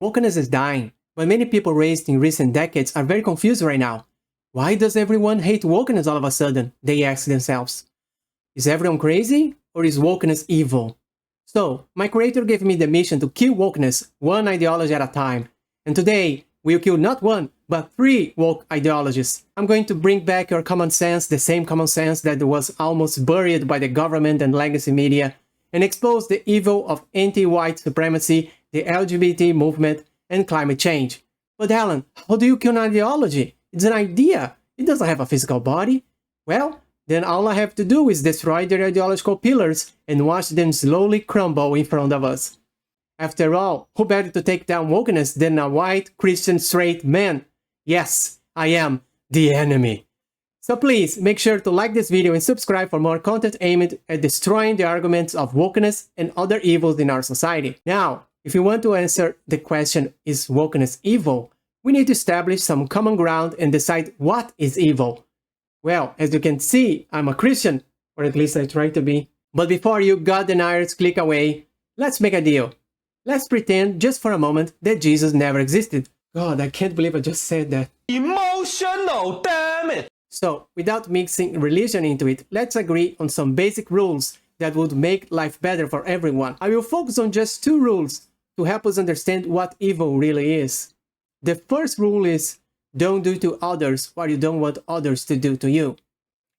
Wokeness is dying, but many people raised in recent decades are very confused right now. Why does everyone hate wokeness all of a sudden? They ask themselves. Is everyone crazy, or is wokeness evil? So, my creator gave me the mission to kill wokeness one ideology at a time. And today, we'll kill not one, but 3 woke ideologies. I'm going to bring back your common sense, the same common sense that was almost buried by the government and legacy media, and expose the evil of anti-white supremacy, the LGBT movement, and climate change. But Alan, how do you kill an ideology? It's an idea. It doesn't have a physical body. Well, then all I have to do is destroy their ideological pillars and watch them slowly crumble in front of us. After all, who better to take down wokeness than a white, Christian, straight man? Yes, I am the enemy. So please, make sure to like this video and subscribe for more content aimed at destroying the arguments of wokeness and other evils in our society. Now, if you want to answer the question, is wokeness evil? We need to establish some common ground and decide what is evil. Well, as you can see, I'm a Christian, or at least I try to be. But before you God deniers click away, let's make a deal. Let's pretend just for a moment that Jesus never existed. God, I can't believe I just said that. Emotional, damn it! So, without mixing religion into it, let's agree on some basic rules that would make life better for everyone. I will focus on just 2 rules to help us understand what evil really is. The first rule is, don't do to others what you don't want others to do to you.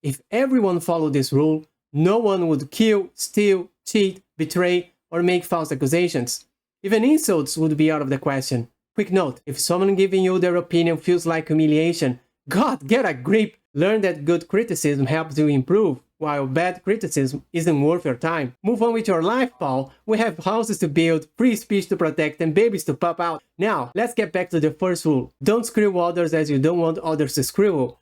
If everyone followed this rule, no one would kill, steal, cheat, betray, or make false accusations. Even insults would be out of the question. Quick note, if someone giving you their opinion feels like humiliation, God, get a grip! Learn that good criticism helps you improve, while bad criticism isn't worth your time. Move on with your life, Paul. We have houses to build, free speech to protect, and babies to pop out. Now, let's get back to the first rule. Don't screw others as you don't want others to screw.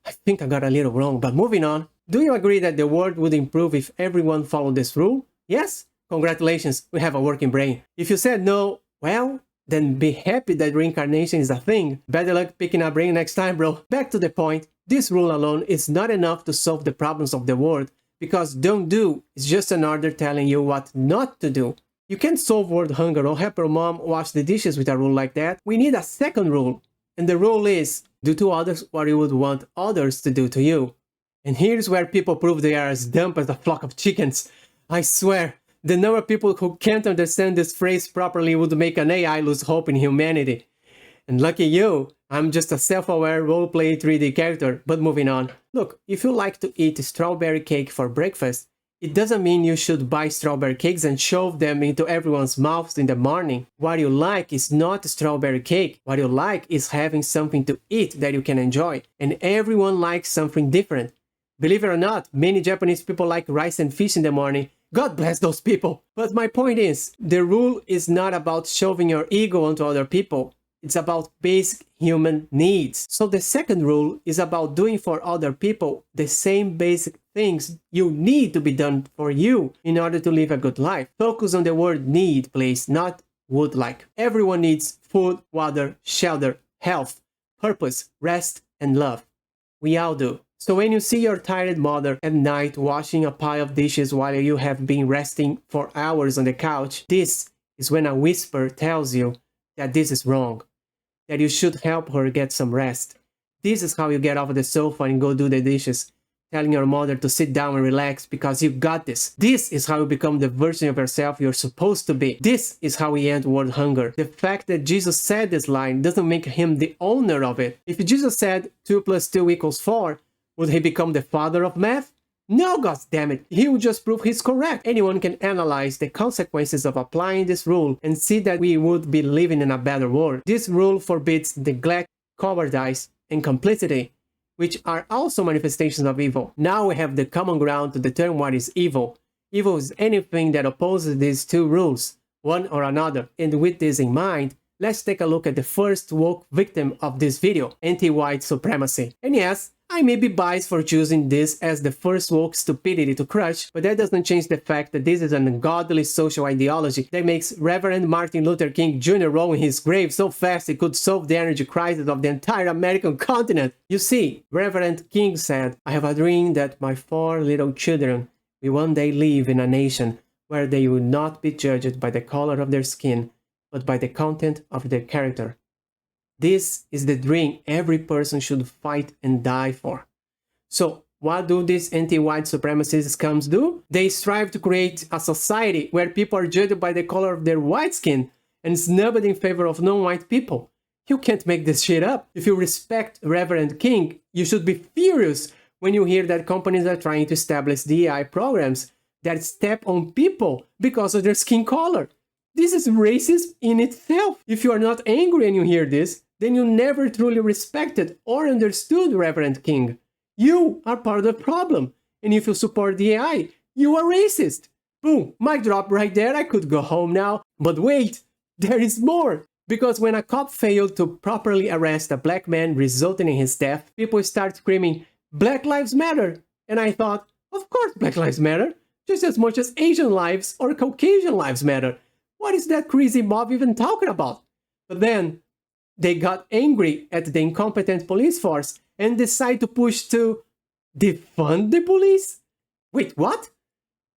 I think I got a little wrong, but moving on. Do you agree that the world would improve if everyone followed this rule? Yes? Congratulations, we have a working brain. If you said no, well, then be happy that reincarnation is a thing. Better luck picking a brain next time, bro. Back to the point. This rule alone is not enough to solve the problems of the world, because don't do is just an order telling you what not to do. You can't solve world hunger or help your mom wash the dishes with a rule like that. We need a second rule. And the rule is, do to others what you would want others to do to you. And here's where people prove they are as dumb as a flock of chickens. I swear, the number of people who can't understand this phrase properly would make an AI lose hope in humanity. And lucky you, I'm just a self-aware roleplay 3D character, but moving on. Look, if you like to eat strawberry cake for breakfast, it doesn't mean you should buy strawberry cakes and shove them into everyone's mouths in the morning. What you like is not strawberry cake. What you like is having something to eat that you can enjoy. And everyone likes something different. Believe it or not, many Japanese people like rice and fish in the morning. God bless those people. But my point is, the rule is not about shoving your ego onto other people. It's about basic human needs. So the second rule is about doing for other people the same basic things you need to be done for you in order to live a good life. Focus on the word need, please, not would like. Everyone needs food, water, shelter, health, purpose, rest, and love. We all do. So when you see your tired mother at night washing a pile of dishes while you have been resting for hours on the couch, this is when a whisper tells you that this is wrong, that you should help her get some rest. This is how you get off the sofa and go do the dishes, telling your mother to sit down and relax because you got this. This is how you become the version of yourself you're supposed to be. This is how we end world hunger. The fact that Jesus said this line doesn't make him the owner of it. If Jesus said 2 + 2 = 4, would he become the father of math? No, goddammit, he would just prove he's correct. Anyone can analyze the consequences of applying this rule and see that we would be living in a better world. This rule forbids neglect, cowardice, and complicity, which are also manifestations of evil. Now we have the common ground to determine what is evil. Evil is anything that opposes these 2 rules, one or another. And with this in mind, let's take a look at the first woke victim of this video, anti-white supremacy. And yes, I may be biased for choosing this as the first woke stupidity to crush, but that doesn't change the fact that this is an ungodly social ideology that makes Reverend Martin Luther King Jr. roll in his grave so fast it could solve the energy crisis of the entire American continent. You see, Reverend King said, "I have a dream that my 4 little children will one day live in a nation where they will not be judged by the color of their skin, but by the content of their character. This is the dream every person should fight and die for. So, what do these anti-white supremacist scums do? They strive to create a society where people are judged by the color of their white skin and snubbed in favor of non-white people. You can't make this shit up. If you respect Reverend King, you should be furious when you hear that companies are trying to establish DEI programs that step on people because of their skin color. This is racist in itself. If you are not angry and you hear this, then you never truly respected or understood Reverend King. You are part of the problem. And if you support DEI, you are racist. Boom, mic drop right there. I could go home now. But wait, there is more. Because when a cop failed to properly arrest a black man, resulting in his death, people start screaming, Black Lives Matter. And I thought, of course Black Lives Matter, just as much as Asian lives or Caucasian lives matter. What is that crazy mob even talking about? But then they got angry at the incompetent police force and decided to push to defund the police? Wait, what?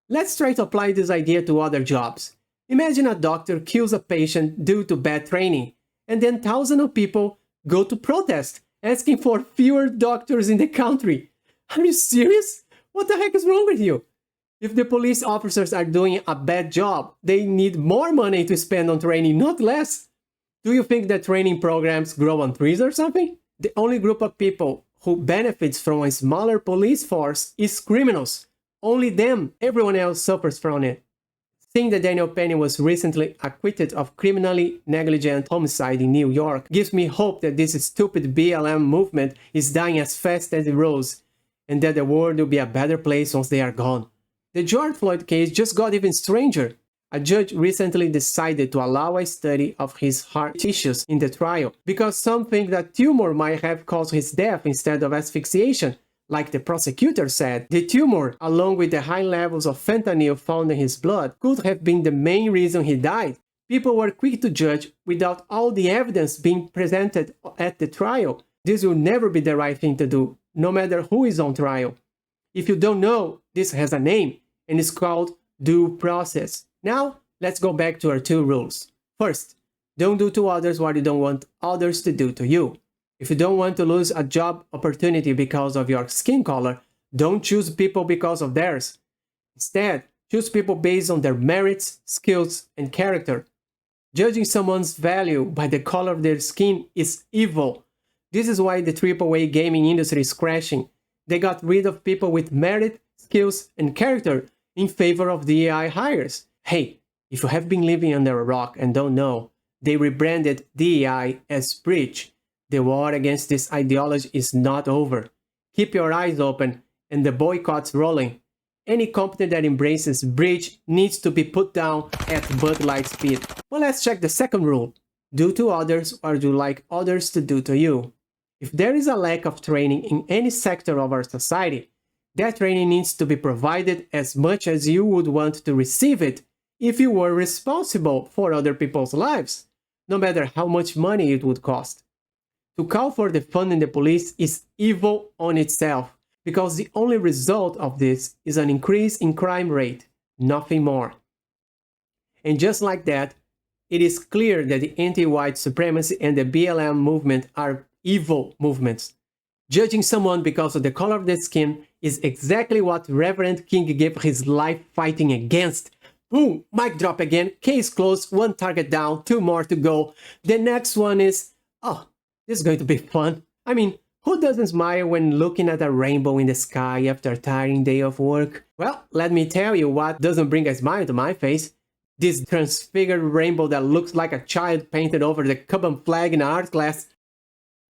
Let's try to apply this idea to other jobs. Imagine a doctor kills a patient due to bad training, and then thousands of people go to protest, asking for fewer doctors in the country. Are you serious? What the heck is wrong with you? If the police officers are doing a bad job, they need more money to spend on training, not less. Do you think that training programs grow on trees or something? The only group of people who benefits from a smaller police force is criminals. Only them. Everyone else suffers from it. Seeing that Daniel Penny was recently acquitted of criminally negligent homicide in New York gives me hope that this stupid BLM movement is dying as fast as it rose, and that the world will be a better place once they are gone. The George Floyd case just got even stranger. A judge recently decided to allow a study of his heart tissues in the trial because some think that tumor might have caused his death instead of asphyxiation. Like the prosecutor said, the tumor, along with the high levels of fentanyl found in his blood, could have been the main reason he died. People were quick to judge without all the evidence being presented at the trial. This will never be the right thing to do, no matter who is on trial. If you don't know, this has a name, and it's called due process. Now, let's go back to our two rules. First, don't do to others what you don't want others to do to you. If you don't want to lose a job opportunity because of your skin color, don't choose people because of theirs. Instead, choose people based on their merits, skills, and character. Judging someone's value by the color of their skin is evil. This is why the AAA gaming industry is crashing. They got rid of people with merit, skills, and character in favor of DEI hires. Hey, if you have been living under a rock and don't know, they rebranded DEI as Breach. The war against this ideology is not over. Keep your eyes open and the boycott's rolling. Any company that embraces Breach needs to be put down at Bud Light speed. Well, let's check the second rule. Do to others what you like others to do to you. If there is a lack of training in any sector of our society, that training needs to be provided as much as you would want to receive it if you were responsible for other people's lives, no matter how much money it would cost. To call for defunding the police is evil on itself, because the only result of this is an increase in crime rate, nothing more. And just like that, it is clear that the anti-white supremacy and the BLM movement are evil movements. Judging someone because of the color of their skin is exactly what Reverend King gave his life fighting against. Boom, mic drop again, case closed, one target down, two more to go. The next one is, oh, this is going to be fun. I mean, who doesn't smile when looking at a rainbow in the sky after a tiring day of work? Well, let me tell you what doesn't bring a smile to my face. This transfigured rainbow that looks like a child painted over the Cuban flag in an art class.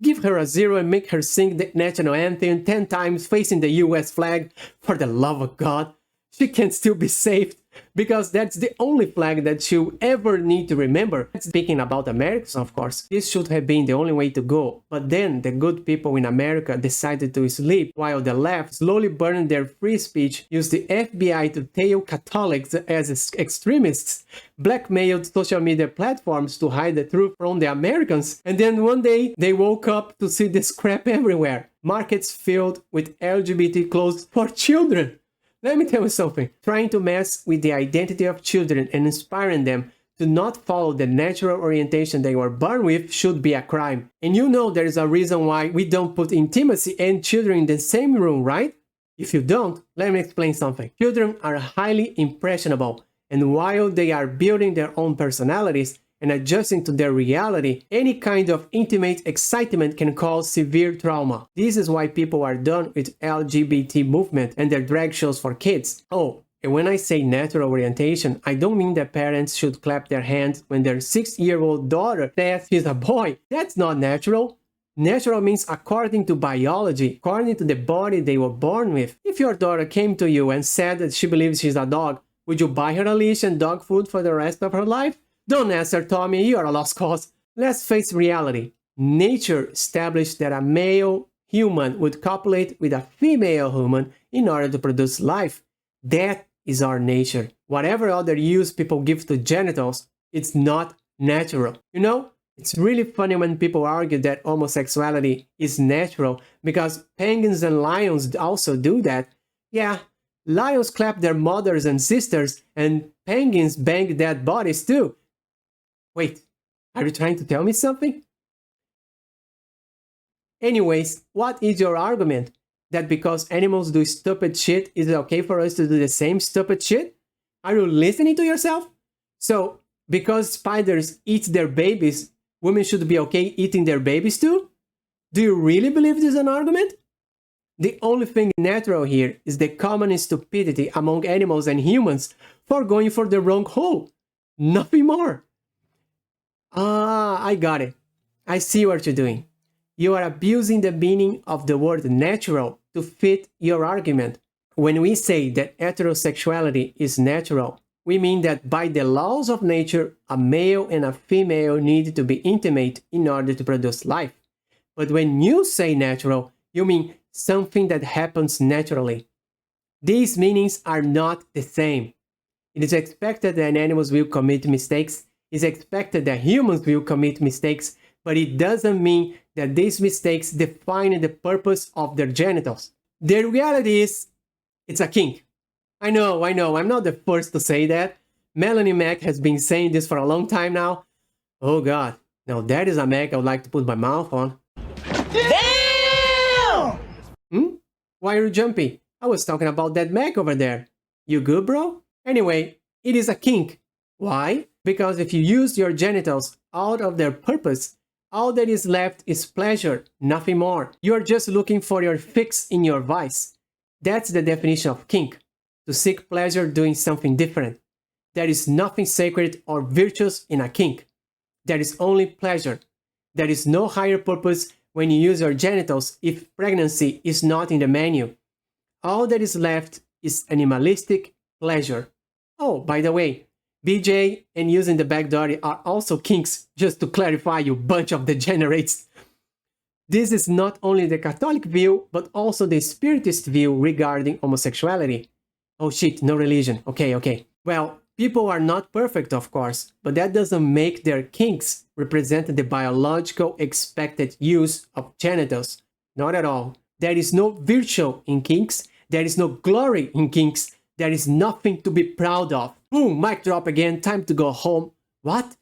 Give her a 0 and make her sing the national anthem 10 times facing the US flag. For the love of God, she can still be saved, because that's the only flag that she'll ever need to remember. Speaking about Americans, of course, this should have been the only way to go. But then the good people in America decided to sleep, while the left, slowly burning their free speech, used the FBI to tail Catholics as extremists, blackmailed social media platforms to hide the truth from the Americans, and then one day they woke up to see this crap everywhere. Markets filled with LGBT clothes for children. Let me tell you something, trying to mess with the identity of children and inspiring them to not follow the natural orientation they were born with should be a crime. And you know there is a reason why we don't put intimacy and children in the same room, right? If you don't, let me explain something. Children are highly impressionable, and while they are building their own personalities and adjusting to their reality, any kind of intimate excitement can cause severe trauma. This is why people are done with LGBT movement and their drag shows for kids. Oh, and when I say natural orientation, I don't mean that parents should clap their hands when their 6-year-old daughter says she's a boy. That's not natural. Natural means according to biology, according to the body they were born with. If your daughter came to you and said that she believes she's a dog, would you buy her a leash and dog food for the rest of her life? Don't answer, Tommy, you are a lost cause. Let's face reality. Nature established that a male human would copulate with a female human in order to produce life. That is our nature. Whatever other use people give to genitals, it's not natural. You know, it's really funny when people argue that homosexuality is natural because penguins and lions also do that. Yeah, lions clap their mothers and sisters, and penguins bang dead bodies too. Wait, are you trying to tell me something? Anyways, what is your argument? That because animals do stupid shit, is it okay for us to do the same stupid shit? Are you listening to yourself? So, because spiders eat their babies, women should be okay eating their babies too? Do you really believe this is an argument? The only thing natural here is the common stupidity among animals and humans for going for the wrong hole. Nothing more. Ah, I got it. I see what you're doing. You are abusing the meaning of the word natural to fit your argument. When we say that heterosexuality is natural, we mean that by the laws of nature, a male and a female need to be intimate in order to produce life. But when you say natural, you mean something that happens naturally. These meanings are not the same. It is expected that animals will commit mistakes. It is expected that humans will commit mistakes, but it doesn't mean that these mistakes define the purpose of their genitals. The reality is, it's a kink. I know, I'm not the first to say that. Melanie Mac has been saying this for a long time now. Oh god, now that is a Mac I would like to put my mouth on. Damn! Why are you jumpy? I was talking about that Mac over there. You good, bro? Anyway, it is a kink. Why? Because if you use your genitals out of their purpose, all that is left is pleasure, nothing more. You are just looking for your fix in your vice. That's the definition of kink. To seek pleasure doing something different. There is nothing sacred or virtuous in a kink. There is only pleasure. There is no higher purpose when you use your genitals if pregnancy is not in the menu. All that is left is animalistic pleasure. Oh, by the way, BJ and using the back door are also kinks, just to clarify, you bunch of degenerates. This is not only the Catholic view, but also the Spiritist view regarding homosexuality. Oh shit, no religion. Okay. Well, people are not perfect, of course, but that doesn't make their kinks represent the biological expected use of genitals. Not at all. There is no virtue in kinks. There is no glory in kinks. There is nothing to be proud of. Boom, mic drop again, time to go home. What?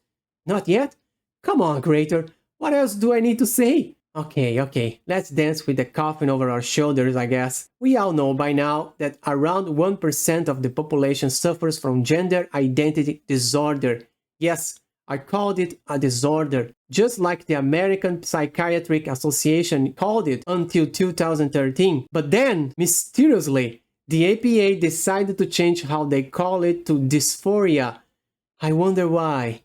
Not yet? Come on, creator. What else do I need to say? Okay, let's dance with the coffin over our shoulders, I guess. We all know by now that around 1% of the population suffers from gender identity disorder. Yes, I called it a disorder, just like the American Psychiatric Association called it until 2013. But then, mysteriously, the APA decided to change how they call it to dysphoria. I wonder why.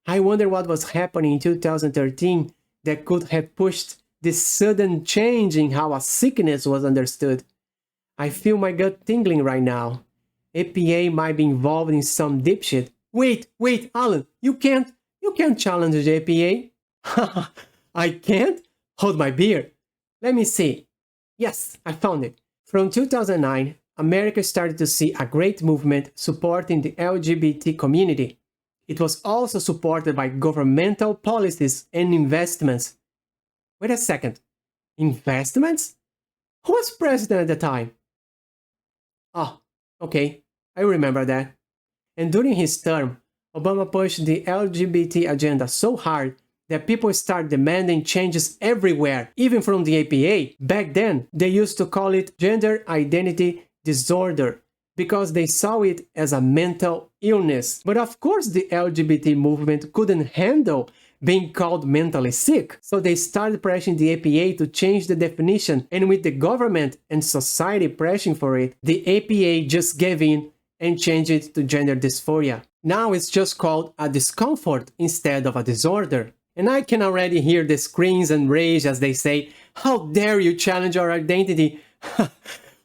I wonder what was happening in 2013 that could have pushed this sudden change in how a sickness was understood. I feel my gut tingling right now. APA might be involved in some deep shit. Wait, Alan, you can't challenge the APA. I can't? Hold my beer. Let me see. Yes, I found it. From 2009, America started to see a great movement supporting the LGBT community. It was also supported by governmental policies and investments. Wait a second. Investments? Who was president at the time? Oh, okay. I remember that. And during his term, Obama pushed the LGBT agenda so hard that people start demanding changes everywhere, even from the APA. Back then, they used to call it gender identity disorder because they saw it as a mental illness. But of course, the LGBT movement couldn't handle being called mentally sick, so they started pressuring the APA to change the definition, and with the government and society pressing for it, the APA just gave in and changed it to gender dysphoria. Now it's just called a discomfort instead of a disorder. And I can already hear the screams and rage as they say, "How dare you challenge our identity?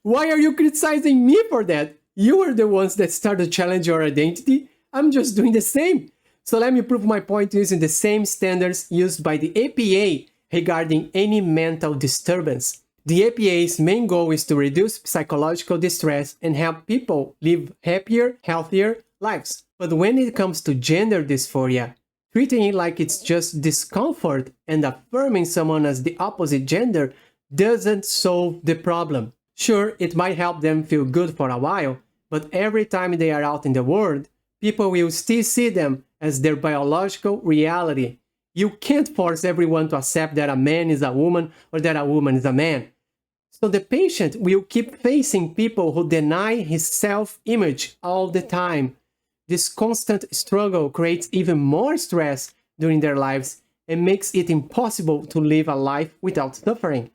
Why are you criticizing me for that? You are the ones that started to challenge our identity. I'm just doing the same." So let me prove my point using the same standards used by the APA regarding any mental disturbance. The APA's main goal is to reduce psychological distress and help people live happier, healthier lives. But when it comes to gender dysphoria, treating it like it's just discomfort and affirming someone as the opposite gender doesn't solve the problem. Sure, it might help them feel good for a while, but every time they are out in the world, people will still see them as their biological reality. You can't force everyone to accept that a man is a woman or that a woman is a man. So the patient will keep facing people who deny his self-image all the time. This constant struggle creates even more stress during their lives and makes it impossible to live a life without suffering.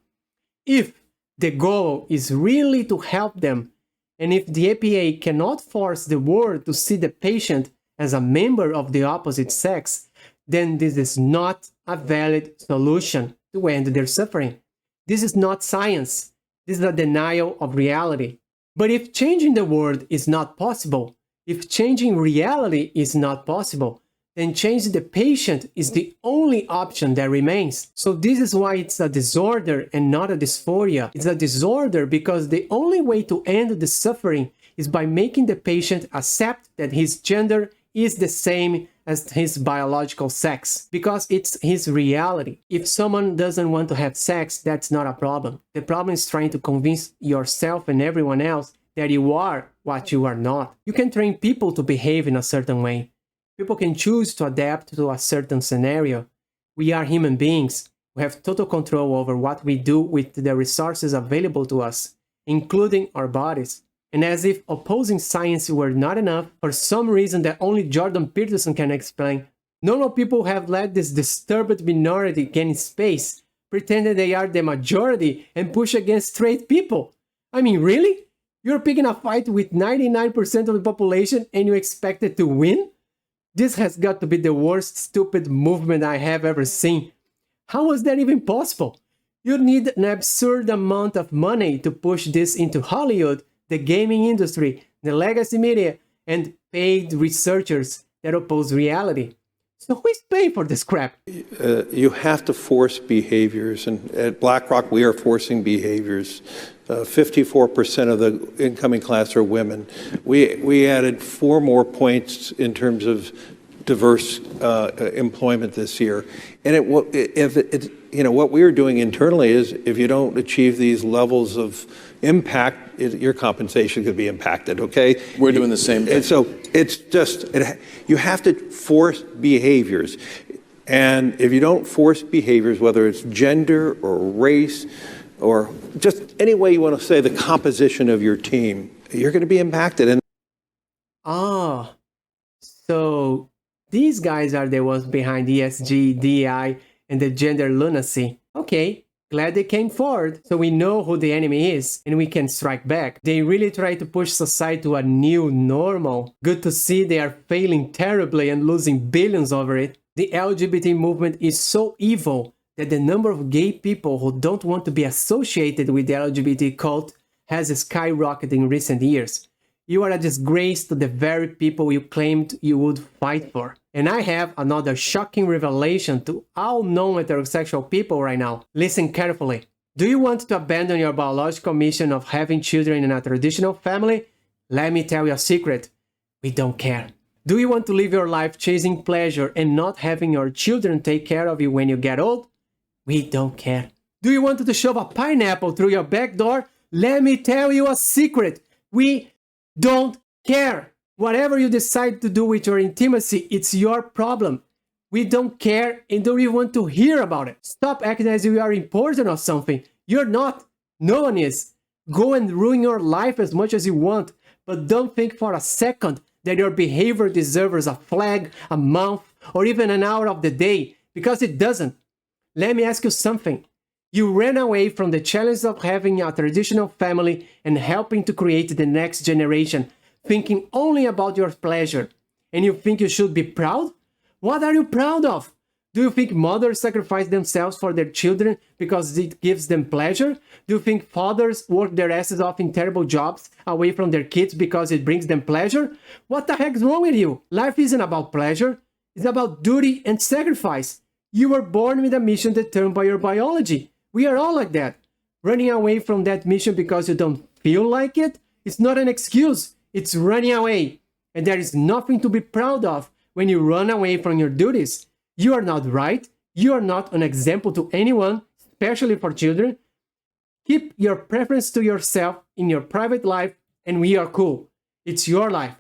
If the goal is really to help them, and if the APA cannot force the world to see the patient as a member of the opposite sex, then this is not a valid solution to end their suffering. This is not science. This is a denial of reality. But if changing the world is not possible, if changing reality is not possible, then changing the patient is the only option that remains. So this is why it's a disorder and not a dysphoria. It's a disorder because the only way to end the suffering is by making the patient accept that his gender is the same as his biological sex, because it's his reality. If someone doesn't want to have sex, that's not a problem. The problem is trying to convince yourself and everyone else that you are what you are not. You can train people to behave in a certain way. People can choose to adapt to a certain scenario. We are human beings. We have total control over what we do with the resources available to us, including our bodies. And as if opposing science were not enough, for some reason that only Jordan Peterson can explain, normal people have let this disturbed minority gain space, pretending they are the majority and push against straight people. I mean, really? You're picking a fight with 99% of the population and you expect it to win? This has got to be the worst stupid movement I have ever seen. How was that even possible? You need an absurd amount of money to push this into Hollywood, the gaming industry, the legacy media, and paid researchers that oppose reality. So who is paying for this crap? You have to force behaviors, and at BlackRock we are forcing behaviors. 54% of the incoming class are women. We added 4 more points in terms of diverse employment this year. And what we are doing internally is, if you don't achieve these levels of impact, your compensation could be impacted, okay? We're doing the same thing. And so it's just, you have to force behaviors. And if you don't force behaviors, whether it's gender or race or just any way you want to say the composition of your team, you're going to be impacted. So these guys are the ones behind ESG, DEI, and the gender lunacy. Okay, glad they came forward, so we know who the enemy is, and we can strike back. They really try to push society to a new normal. Good to see they are failing terribly and losing billions over it. The LGBT movement is so evil that the number of gay people who don't want to be associated with the LGBT cult has skyrocketed in recent years. You are a disgrace to the very people you claimed you would fight for. And I have another shocking revelation to all non-heterosexual people right now. Listen carefully. Do you want to abandon your biological mission of having children in a traditional family? Let me tell you a secret. We don't care. Do you want to live your life chasing pleasure and not having your children take care of you when you get old? We don't care. Do you want to shove a pineapple through your back door? Let me tell you a secret. We don't care. Whatever you decide to do with your intimacy, it's your problem. We don't care and don't even want to hear about it. Stop acting as if you are important or something. You're not. No one is. Go and ruin your life as much as you want, but don't think for a second that your behavior deserves a flag, a month, or even an hour of the day, because it doesn't. Let me ask you something. You ran away from the challenge of having a traditional family and helping to create the next generation, thinking only about your pleasure. And you think you should be proud? What are you proud of? Do you think mothers sacrifice themselves for their children because it gives them pleasure? Do you think fathers work their asses off in terrible jobs away from their kids because it brings them pleasure? What the heck is wrong with you? Life isn't about pleasure. It's about duty and sacrifice. You were born with a mission determined by your biology. We are all like that. Running away from that mission because you don't feel like it? It's not an excuse. It's running away. And there is nothing to be proud of when you run away from your duties. You are not right. You are not an example to anyone, especially for children. Keep your preference to yourself in your private life, and we are cool. It's your life.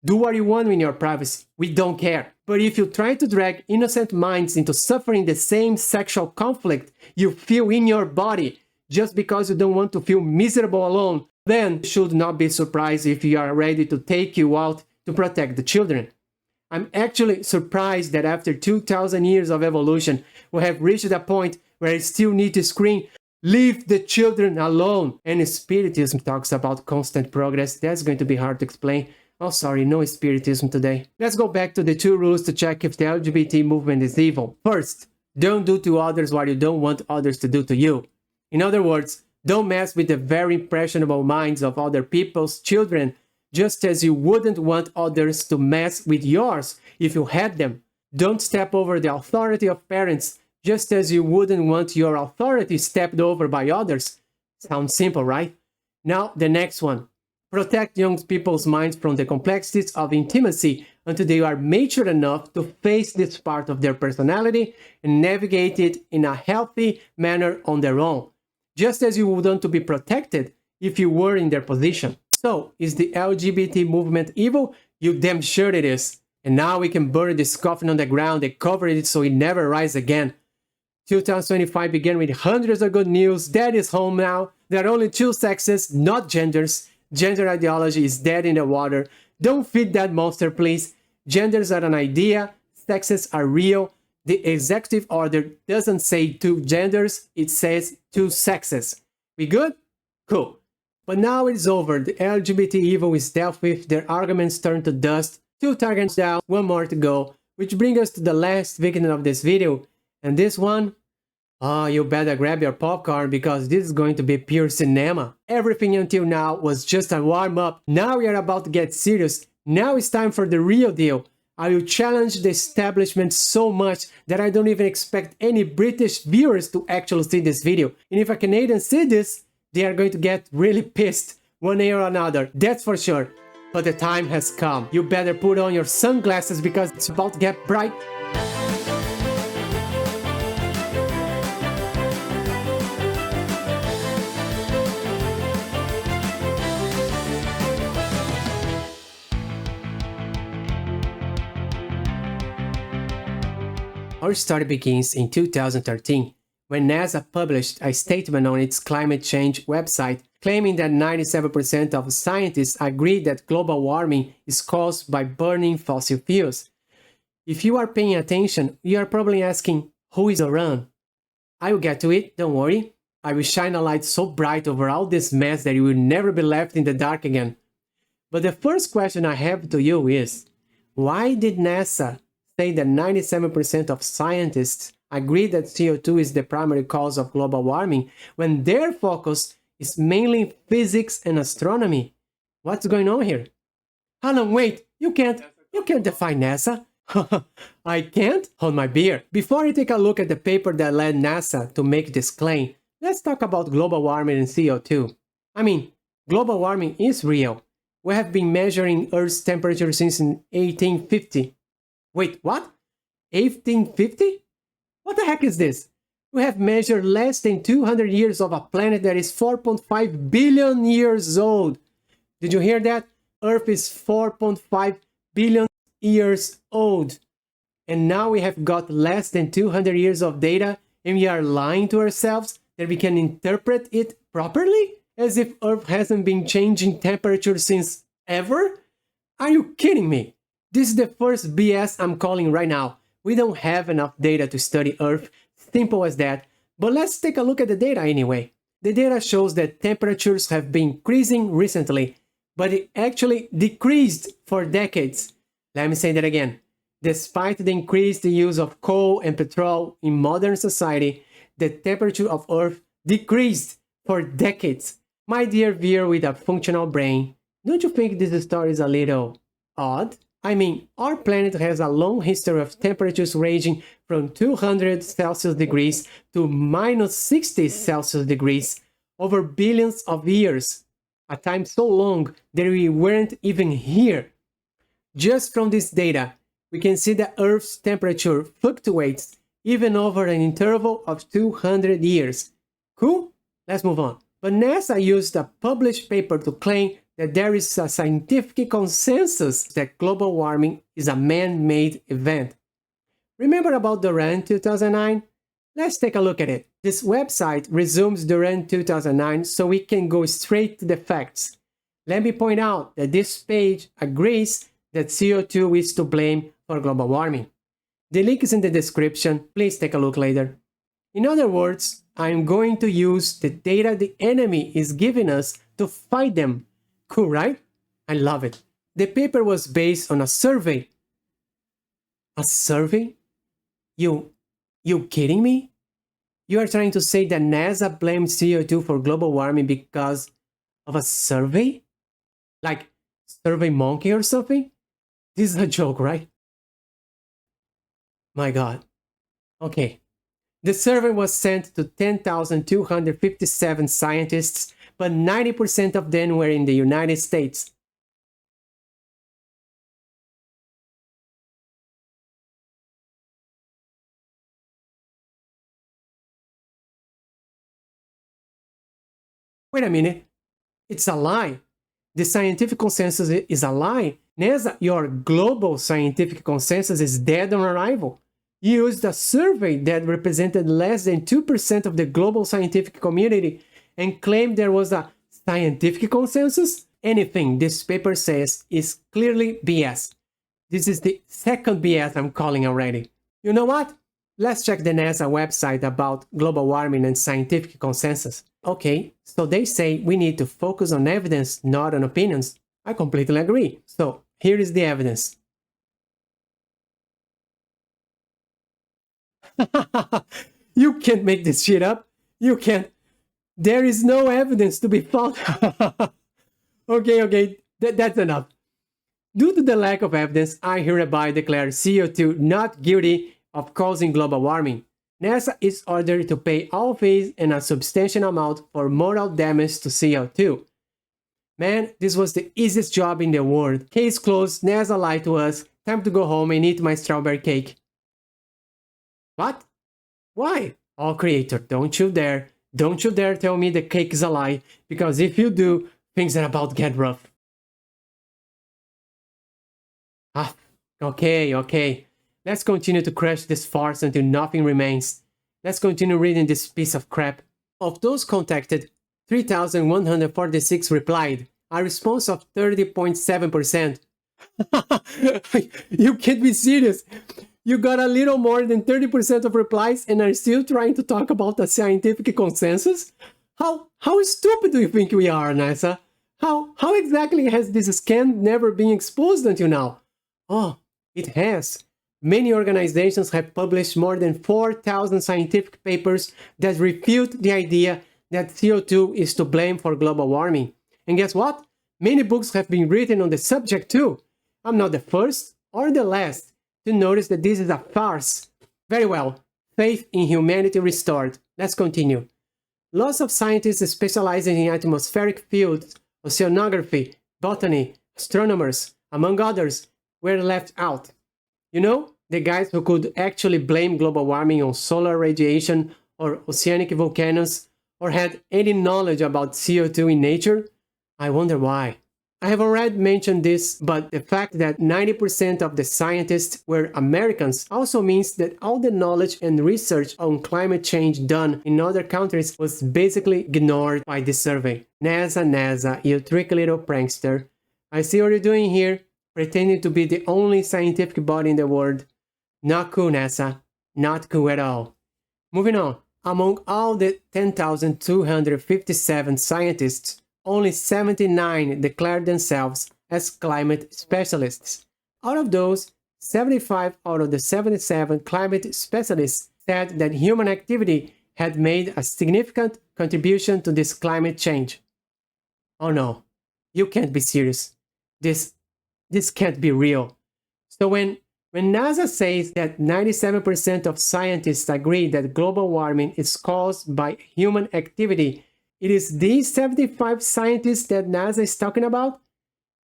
Do what you want in your privacy. We don't care. But if you try to drag innocent minds into suffering the same sexual conflict you feel in your body just because you don't want to feel miserable alone, then you should not be surprised if we are ready to take you out to protect the children. I'm actually surprised that after 2,000 years of evolution, we have reached a point where I still need to scream, leave the children alone. And Spiritism talks about constant progress. That's going to be hard to explain. Oh, sorry, no Spiritism today. Let's go back to the 2 rules to check if the LGBT movement is evil. First, don't do to others what you don't want others to do to you. In other words, don't mess with the very impressionable minds of other people's children, just as you wouldn't want others to mess with yours if you had them. Don't step over the authority of parents, just as you wouldn't want your authority stepped over by others. Sounds simple, right? Now, the next one. Protect young people's minds from the complexities of intimacy until they are mature enough to face this part of their personality and navigate it in a healthy manner on their own, just as you would want to be protected if you were in their position. So, is the LGBT movement evil? You damn sure it is. And now we can bury this coffin on the ground and cover it so it never rises again. 2025 began with hundreds of good news. Dad is home now. There are only 2 sexes, not genders. Gender ideology is dead in the water. Don't feed that monster, please. Genders are an idea. Sexes are real. The executive order doesn't say 2 genders. It says 2 sexes. We good? Cool. But now it's over. The LGBT evil is dealt with. Their arguments turn to dust. 2 targets down, 1 more to go. Which brings us to the last victim of this video. And this one, oh, you better grab your popcorn because this is going to be pure cinema. Everything until now was just a warm-up. Now we are about to get serious. Now it's time for the real deal. I will challenge the establishment so much that I don't even expect any British viewers to actually see this video. And if a Canadian see this, they are going to get really pissed, one way or another, that's for sure. But the time has come. You better put on your sunglasses because it's about to get bright. Our story begins in 2013, when NASA published a statement on its climate change website claiming that 97% of scientists agree that global warming is caused by burning fossil fuels. If you are paying attention, you are probably asking, who is around? I will get to it, don't worry. I will shine a light so bright over all this mess that you will never be left in the dark again. But the first question I have to you is, why did NASA say that 97% of scientists agree that CO2 is the primary cause of global warming when their focus is mainly physics and astronomy? What's going on here? Alan, wait, you can't defy NASA. I can't? Hold my beer. Before I take a look at the paper that led NASA to make this claim, let's talk about global warming and CO2. I mean, global warming is real. We have been measuring Earth's temperature since 1850. Wait, what? 1850? What the heck is this? We have measured less than 200 years of a planet that is 4.5 billion years old. Did you hear that? Earth is 4.5 billion years old. And now we have got less than 200 years of data, and we are lying to ourselves that we can interpret it properly? As if Earth hasn't been changing temperature since ever? Are you kidding me? This is the first BS I'm calling right now. We don't have enough data to study Earth, simple as that. But let's take a look at the data anyway. The data shows that temperatures have been increasing recently, but it actually decreased for decades. Let me say that again. Despite the increased use of coal and petrol in modern society, the temperature of Earth decreased for decades. My dear viewer with a functional brain, don't you think this story is a little odd? I mean, our planet has a long history of temperatures ranging from 200 Celsius degrees to minus 60 Celsius degrees over billions of years, a time so long that we weren't even here. Just from this data, we can see that Earth's temperature fluctuates even over an interval of 200 years. Cool? Let's move on. But NASA used a published paper to claim that there is a scientific consensus that global warming is a man-made event. Remember about Duran 2009? Let's take a look at it. This website resumes Duran 2009 so we can go straight to the facts. Let me point out that this page agrees that CO2 is to blame for global warming. The link is in the description, please take a look later. In other words, I'm going to use the data the enemy is giving us to fight them. Cool, right? I love it. The paper was based on a survey. A survey? You kidding me? You are trying to say that NASA blamed CO2 for global warming because of a survey? Like Survey Monkey or something? This is a joke, right? My God. Okay. The survey was sent to 10,257 scientists, but 90% of them were in the United States. Wait a minute. It's a lie. The scientific consensus is a lie. NASA, your global scientific consensus is dead on arrival. You used a survey that represented less than 2% of the global scientific community and claimed there was a scientific consensus? Anything this paper says is clearly BS. This is the second BS I'm calling already. You know what? Let's check the NASA website about global warming and scientific consensus. Okay, so they say we need to focus on evidence, not on opinions. I completely agree. So here is the evidence. You can't make this shit up. You can't. There is no evidence to be found. Okay, that's enough. Due to the lack of evidence, I hereby declare CO2 not guilty of causing global warming. NASA is ordered to pay all fees and a substantial amount for moral damage to CO2. Man, this was the easiest job in the world. Case closed, NASA lied to us. Time to go home and eat my strawberry cake. What? Why? Oh, creator, don't you dare tell me the cake is a lie, because if you do, things are about to get rough. Okay. Let's continue to crush this farce until nothing remains. Let's continue reading this piece of crap. Of those contacted, 3,146 replied, a response of 30.7%. You can't be serious. You got a little more than 30% of replies and are still trying to talk about a scientific consensus? How stupid do you think we are, NASA? How exactly has this scam never been exposed until now? Oh, it has. Many organizations have published more than 4,000 scientific papers that refute the idea that CO2 is to blame for global warming. And guess what? Many books have been written on the subject too. I'm not the first or the last to notice that this is a farce. Very well, faith in humanity restored. Let's continue. Lots of scientists specializing in atmospheric fields, oceanography, botany, astronomers, among others, were left out. You know, the guys who could actually blame global warming on solar radiation or oceanic volcanoes, or had any knowledge about CO2 in nature? I wonder why. I have already mentioned this, but the fact that 90% of the scientists were Americans also means that all the knowledge and research on climate change done in other countries was basically ignored by this survey. NASA, you tricky little prankster. I see what you're doing here, pretending to be the only scientific body in the world. Not cool, NASA. Not cool at all. Moving on. Among all the 10,257 scientists, only 79 declared themselves as climate specialists. Out of those, 75 out of the 77 climate specialists said that human activity had made a significant contribution to this climate change. Oh no, you can't be serious. This can't be real. So when NASA says that 97% of scientists agree that global warming is caused by human activity, it is these 75 scientists that NASA is talking about?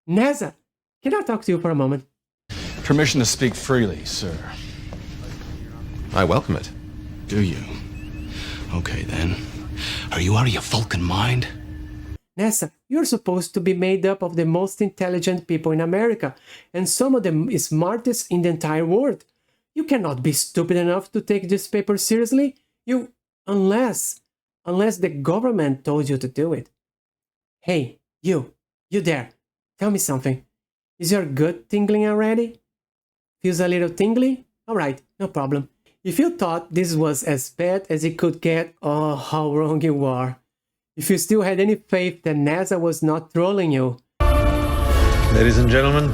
NASA, can I talk to you for a moment? Permission to speak freely, sir. I welcome it. Do you? Okay then. Are you out of your fucking mind? NASA, you're supposed to be made up of the most intelligent people in America, and some of the smartest in the entire world. You cannot be stupid enough to take this paper seriously. Unless the government told you to do it. Hey, you there, tell me something. Is your gut tingling already? Feels a little tingly? Alright, no problem. If you thought this was as bad as it could get, oh, how wrong you are. If you still had any faith that NASA was not trolling you. Ladies and gentlemen,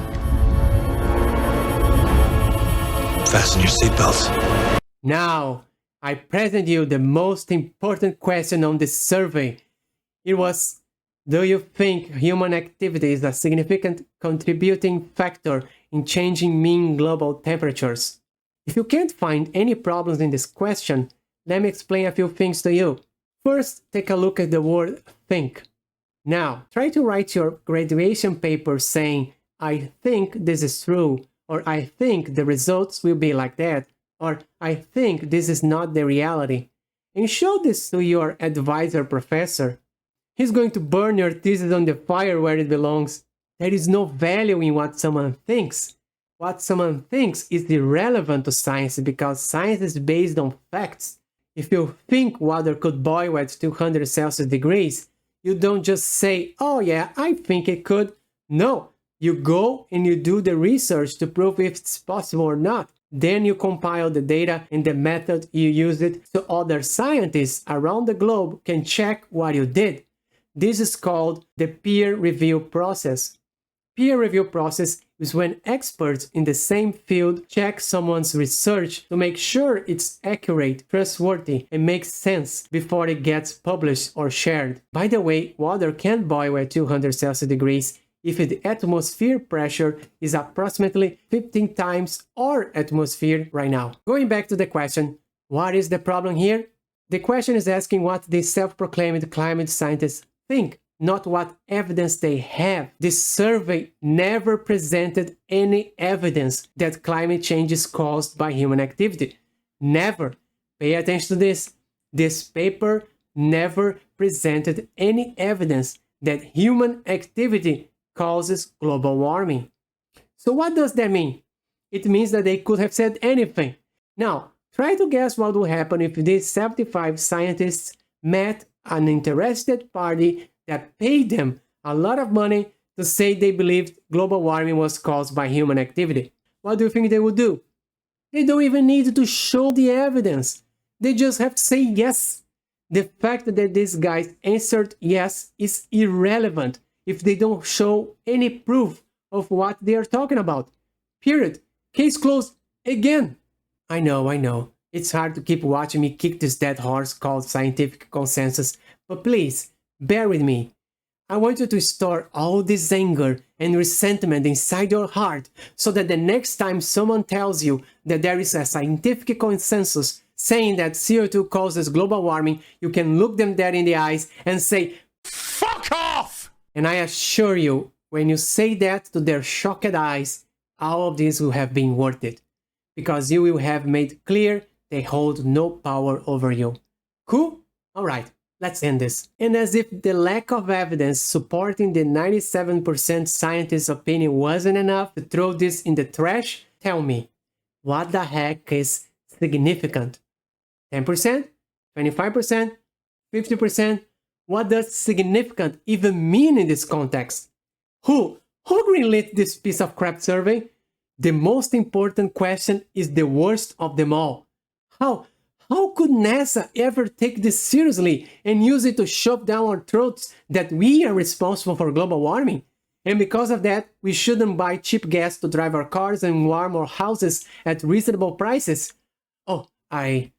Fasten your seatbelts. Now, I present you the most important question on this survey. It was, do you think human activity is a significant contributing factor in changing mean global temperatures? If you can't find any problems in this question, let me explain a few things to you. First, take a look at the word think. Now, try to write your graduation paper saying, I think this is true, or I think the results will be like that, or I think this is not the reality. And show this to your advisor professor. He's going to burn your thesis on the fire where it belongs. There is no value in what someone thinks. What someone thinks is irrelevant to science because science is based on facts. If you think water could boil at 200 Celsius degrees, you don't just say, oh yeah, I think it could. No, you go and you do the research to prove if it's possible or not. Then you compile the data and the method you used it so other scientists around the globe can check what you did. This is called the peer review process. Peer review process is when experts in the same field check someone's research to make sure it's accurate, trustworthy, and makes sense before it gets published or shared. By the way, water can boil at 200 Celsius degrees if the atmosphere pressure is approximately 15 times our atmosphere right now. Going back to the question, what is the problem here? The question is asking what the self-proclaimed climate scientists think, not what evidence they have. This survey never presented any evidence that climate change is caused by human activity. Never. Pay attention to this. This paper never presented any evidence that human activity causes global warming. So what does that mean? It means that they could have said anything. Now, try to guess what would happen if these 75 scientists met an interested party that paid them a lot of money to say they believed global warming was caused by human activity. What do you think they would do? They don't even need to show the evidence. They just have to say yes. The fact that these guys answered yes is irrelevant if they don't show any proof of what they are talking about. Period. Case closed again. I know. It's hard to keep watching me kick this dead horse called scientific consensus, but please, bear with me. I want you to store all this anger and resentment inside your heart so that the next time someone tells you that there is a scientific consensus saying that CO2 causes global warming, you can look them dead in the eyes and say, "Fuck off!" And I assure you, when you say that to their shocked eyes, all of this will have been worth it. Because you will have made clear they hold no power over you. Cool? Alright, Let's end this. And as if the lack of evidence supporting the 97% scientists' opinion wasn't enough to throw this in the trash, tell me, what the heck is significant? 10%? 25%? 50%? What does significant even mean in this context? Who greenlit this piece of crap survey? The most important question is the worst of them all. How could NASA ever take this seriously and use it to shove down our throats that we are responsible for global warming? And because of that, we shouldn't buy cheap gas to drive our cars and warm our houses at reasonable prices? Oh, I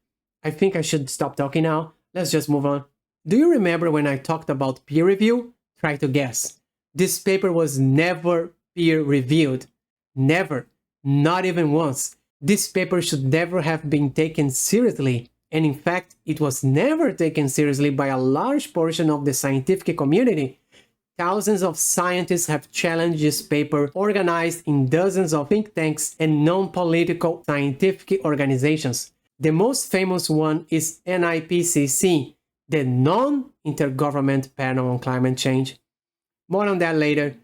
think I should stop talking now. Let's just move on. Do you remember when I talked about peer review? Try to guess. This paper was never peer-reviewed. Never. Not even once. This paper should never have been taken seriously. And in fact, it was never taken seriously by a large portion of the scientific community. Thousands of scientists have challenged this paper, organized in dozens of think tanks and non-political scientific organizations. The most famous one is NIPCC, the Non-Intergovernmental Panel on Climate Change. More on that later.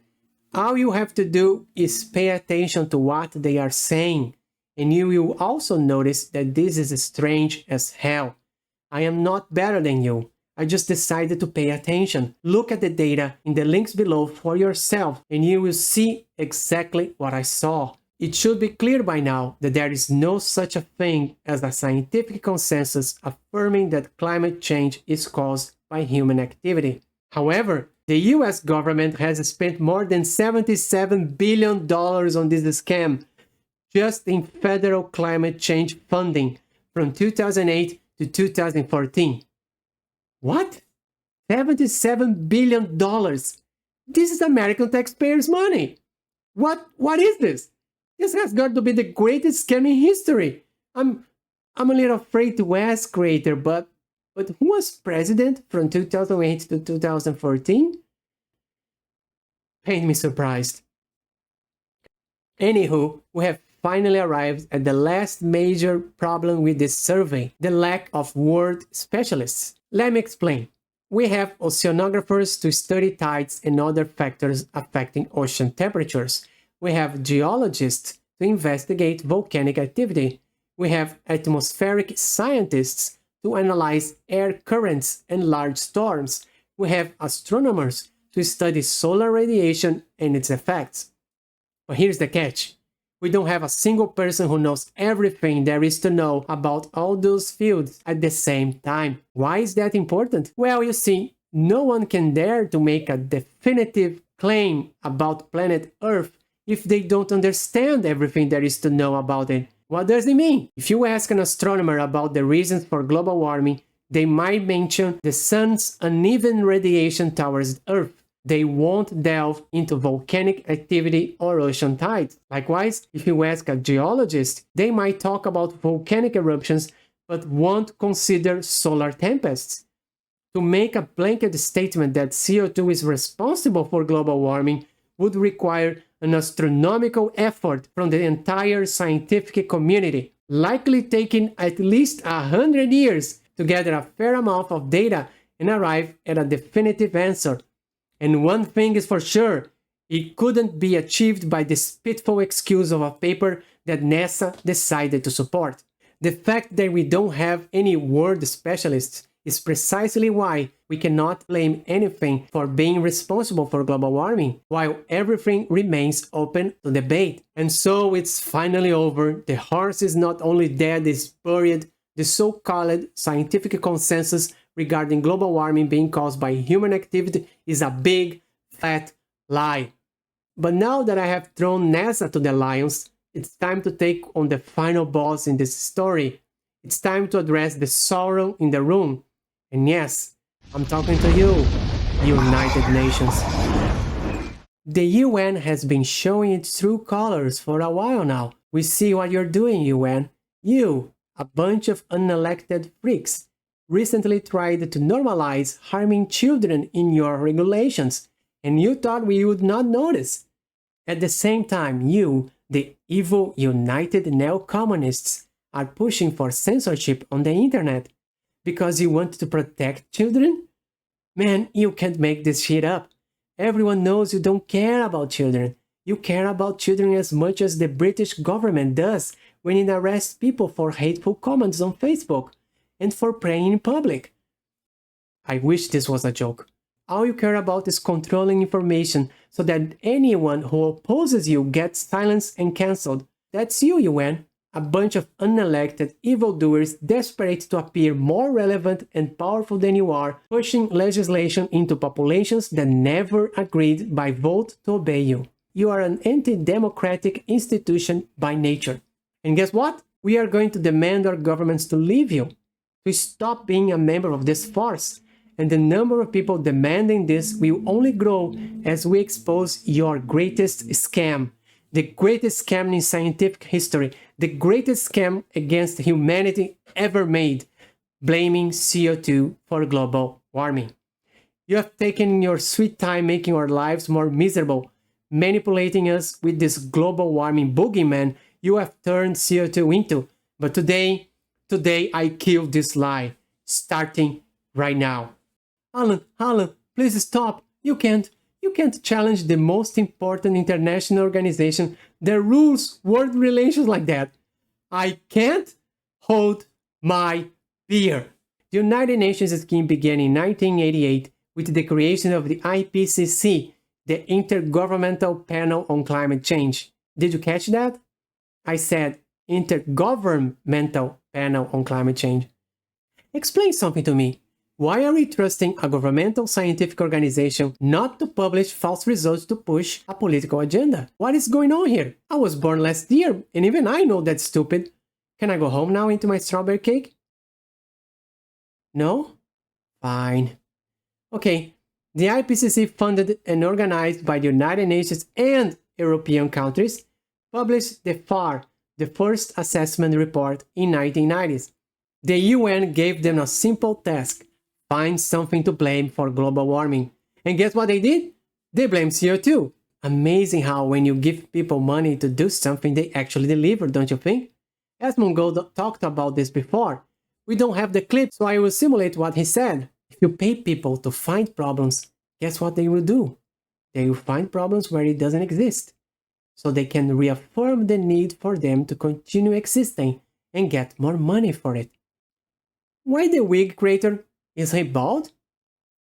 All you have to do is pay attention to what they are saying, and you will also notice that this is strange as hell. I am not better than you. I just decided to pay attention. Look at the data in the links below for yourself, and you will see exactly what I saw. It should be clear by now that there is no such a thing as a scientific consensus affirming that climate change is caused by human activity. However, the US government has spent more than $77 billion on this scam just in federal climate change funding from 2008 to 2014. What? $77 billion? This is American taxpayers' money. What is this? This has got to be the greatest scam in history. I'm a little afraid to ask, creator, but who was president from 2008 to 2014? Paint me surprised. Anywho, we have finally arrived at the last major problem with this survey, the lack of world specialists. Let me explain. We have oceanographers to study tides and other factors affecting ocean temperatures. We have geologists to investigate volcanic activity. We have atmospheric scientists to analyze air currents and large storms. We have astronomers to study solar radiation and its effects. But here's the catch. We don't have a single person who knows everything there is to know about all those fields at the same time. Why is that important? Well, you see, no one can dare to make a definitive claim about planet Earth if they don't understand everything there is to know about it. What does it mean? If you ask an astronomer about the reasons for global warming, they might mention the sun's uneven radiation towards Earth. They won't delve into volcanic activity or ocean tides. Likewise, if you ask a geologist, they might talk about volcanic eruptions but won't consider solar tempests. To make a blanket statement that CO2 is responsible for global warming would require an astronomical effort from the entire scientific community, likely taking at least 100 years to gather a fair amount of data and arrive at a definitive answer. And one thing is for sure, it couldn't be achieved by the spiteful excuse of a paper that NASA decided to support. The fact that we don't have any world specialists is precisely why we cannot blame anything for being responsible for global warming, while everything remains open to debate. And so it's finally over. The horse is not only dead, it's buried. The so-called scientific consensus regarding global warming being caused by human activity is a big, fat lie. But now that I have thrown NASA to the lions, it's time to take on the final boss in this story. It's time to address the sorrow in the room. And yes, I'm talking to you, United Nations. The UN has been showing its true colors for a while now. We see what you're doing, UN. You, a bunch of unelected freaks, recently tried to normalize harming children in your regulations, and you thought we would not notice. At the same time, you, the evil United Neo-Communists, are pushing for censorship on the internet. because you want to protect children? Man, you can't make this shit up. Everyone knows you don't care about children. You care about children as much as the British government does when it arrests people for hateful comments on Facebook and for praying in public. I wish this was a joke. All you care about is controlling information so that anyone who opposes you gets silenced and cancelled. That's you, UN. A bunch of unelected evildoers desperate to appear more relevant and powerful than you are, pushing legislation into populations that never agreed by vote to obey you. You are an anti-democratic institution by nature. And guess what? We are going to demand our governments to leave you, to stop being a member of this farce. And the number of people demanding this will only grow as we expose your greatest scam. The greatest scam in scientific history, the greatest scam against humanity ever made, blaming CO2 for global warming. You have taken your sweet time making our lives more miserable, manipulating us with this global warming boogeyman you have turned CO2 into. But today I kill this lie, starting right now. Alan, please stop. You can't challenge the most important international organization that rules world relations like that. I can't hold my beer. The United Nations scheme began in 1988 with the creation of the IPCC, the Intergovernmental Panel on Climate Change. Did you catch that? I said Intergovernmental Panel on Climate Change. Explain something to me. Why are we trusting a governmental scientific organization not to publish false results to push a political agenda? What is going on here? I was born last year, and even I know that's stupid. Can I go home now into my strawberry cake? No? Fine. Okay, the IPCC, funded and organized by the United Nations and European countries, published the FAR, the first assessment report, in 1990s. The UN gave them a simple task: find something to blame for global warming. And guess what they did? They blamed CO2. Amazing how when you give people money to do something, they actually deliver, don't you think? Asmongold talked about this before. We don't have the clip, so I will simulate what he said. If you pay people to find problems, guess what they will do? They will find problems where it doesn't exist, so they can reaffirm the need for them to continue existing and get more money for it. Why the wig creator? Is he bald?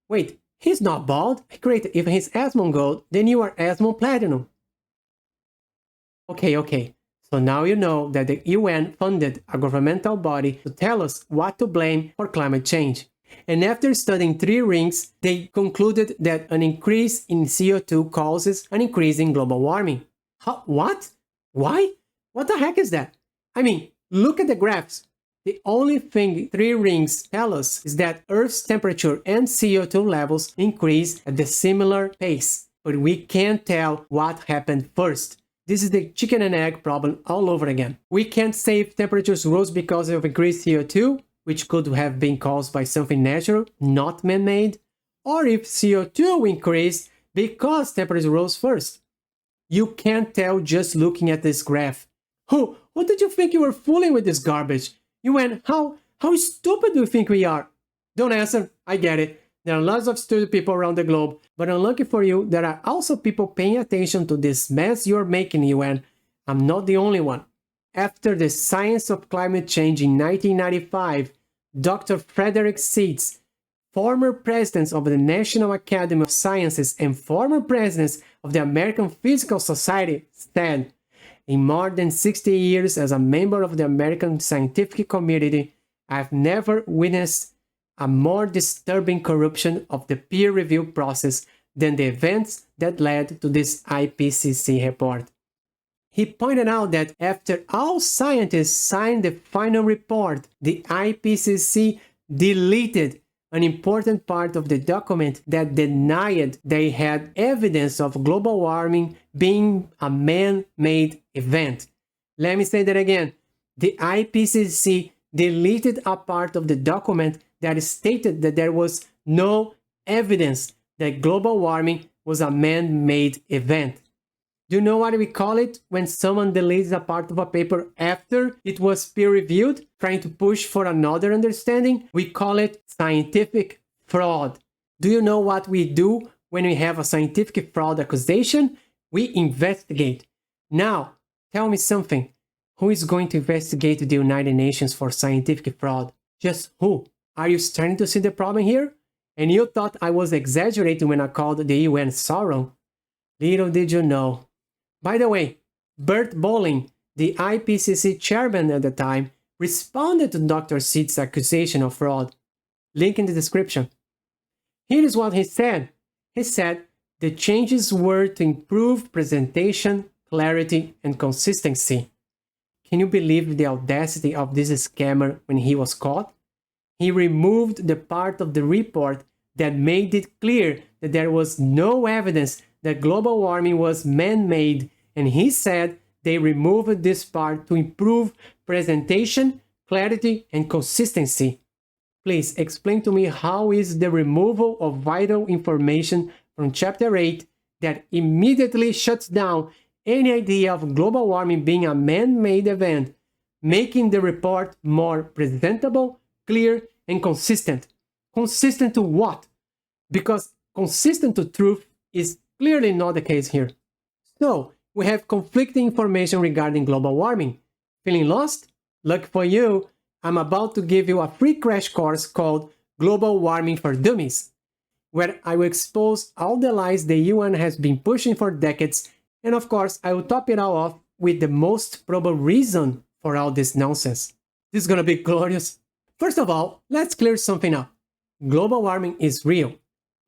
Wait, he's not bald. Great, if he's Asmongold, then you are Asmon Platinum. Okay. So now you know that the UN funded a governmental body to tell us what to blame for climate change. And after studying 3 rings, they concluded that an increase in CO2 causes an increase in global warming. What? Why? What the heck is that? I mean, look at the graphs. The only thing 3 rings tell us is that Earth's temperature and CO2 levels increase at a similar pace, but we can't tell what happened first. This is the chicken and egg problem all over again. We can't say if temperatures rose because of increased CO2, which could have been caused by something natural, not man-made, or if CO2 increased because temperatures rose first. You can't tell just looking at this graph. Who did you think you were fooling with this garbage? UN, how stupid do you think we are? Don't answer, I get it. There are lots of stupid people around the globe, but unlucky for you, there are also people paying attention to this mess you're making, UN. I'm not the only one. After the Science of Climate Change in 1995, Dr. Frederick Seitz, former president of the National Academy of Sciences and former president of the American Physical Society, said, "In more than 60 years as a member of the American scientific community, I've never witnessed a more disturbing corruption of the peer review process than the events that led to this IPCC report." He pointed out that after all scientists signed the final report, the IPCC deleted an important part of the document that denied they had evidence of global warming being a man-made event. Let me say that again. The IPCC deleted a part of the document that stated that there was no evidence that global warming was a man-made event. Do you know what we call it when someone deletes a part of a paper after it was peer-reviewed, trying to push for another understanding? We call it scientific fraud. Do you know what we do when we have a scientific fraud accusation? We investigate. Now, tell me something. Who is going to investigate the United Nations for scientific fraud? Just who? Are you starting to see the problem here? And you thought I was exaggerating when I called the UN sorrow? Little did you know. By the way, Bert Bolling, the IPCC chairman at the time, responded to Dr. Seed's accusation of fraud. Link in the description. Here is what he said. He said, the changes were to improve presentation, clarity, and consistency. Can you believe the audacity of this scammer when he was caught? He removed the part of the report that made it clear that there was no evidence that global warming was man-made, and he said they removed this part to improve presentation, clarity, and consistency. Please explain to me how is the removal of vital information from Chapter 8 that immediately shuts down any idea of global warming being a man-made event, making the report more presentable, clear, and consistent. Consistent to what? Because consistent to truth is clearly not the case here. So, we have conflicting information regarding global warming. Feeling lost? Lucky for you, I'm about to give you a free crash course called Global Warming for Dummies, where I will expose all the lies the UN has been pushing for decades, and of course, I will top it all off with the most probable reason for all this nonsense. This is gonna be glorious. First of all, let's clear something up. Global warming is real,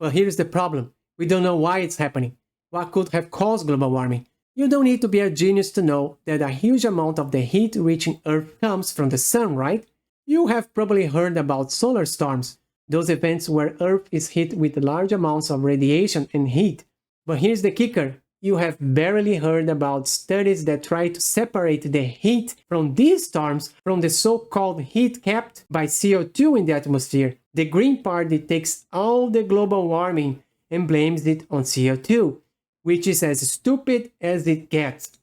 but here's the problem. We don't know why it's happening. What could have caused global warming? You don't need to be a genius to know that a huge amount of the heat reaching Earth comes from the sun, right? You have probably heard about solar storms, those events where Earth is hit with large amounts of radiation and heat. But here's the kicker. You have barely heard about studies that try to separate the heat from these storms from the so-called heat kept by CO2 in the atmosphere. The Green Party takes all the global warming and blames it on CO2, which is as stupid as it gets.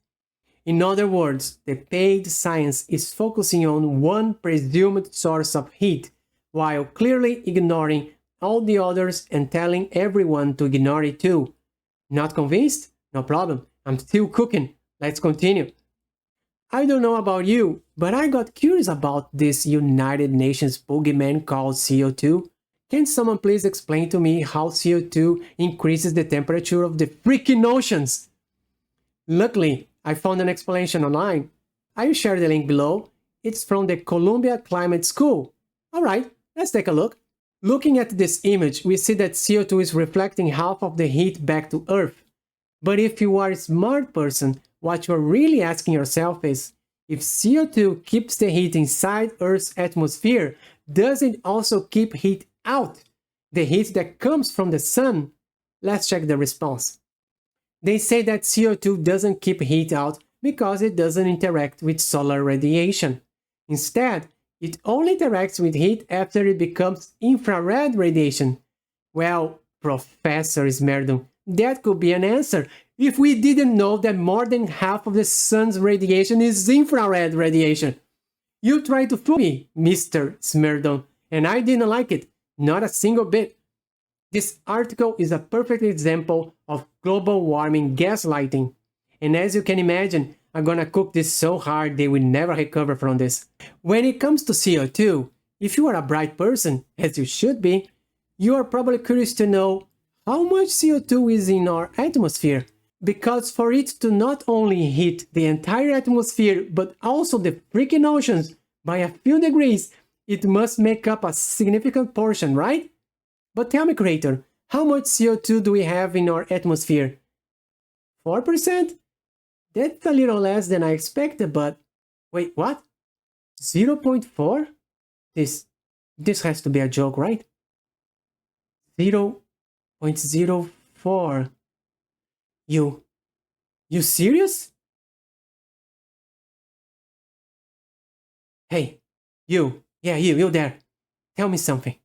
In other words, the paid science is focusing on one presumed source of heat, while clearly ignoring all the others and telling everyone to ignore it too. Not convinced? No problem, I'm still cooking. Let's continue. I don't know about you, but I got curious about this United Nations boogeyman called CO2. Can someone please explain to me how CO2 increases the temperature of the freaking oceans? Luckily, I found an explanation online. I will share the link below. It's from the Columbia Climate School. Alright, let's take a look. Looking at this image, we see that CO2 is reflecting half of the heat back to Earth. But if you are a smart person, what you're really asking yourself is, if CO2 keeps the heat inside Earth's atmosphere, does it also keep heat out? The heat that comes from the sun? Let's check the response. They say that CO2 doesn't keep heat out because it doesn't interact with solar radiation. Instead, it only interacts with heat after it becomes infrared radiation. Well, Professor Smerdon, that could be an answer if we didn't know that more than half of the sun's radiation is infrared radiation. You tried to fool me, Mr. Smerdon, and I didn't like it, not a single bit. This article is a perfect example of global warming gaslighting. And as you can imagine, I'm gonna cook this so hard they will never recover from this. When it comes to CO2, if you are a bright person, as you should be, you are probably curious to know how much CO2 is in our atmosphere. Because for it to not only heat the entire atmosphere, but also the freaking oceans by a few degrees, it must make up a significant portion, right? But tell me, creator, how much CO2 do we have in our atmosphere? 4%? That's a little less than I expected, but... Wait, what? 0.4? This has to be a joke, right? 0.04. You serious? Hey, you there. Tell me something.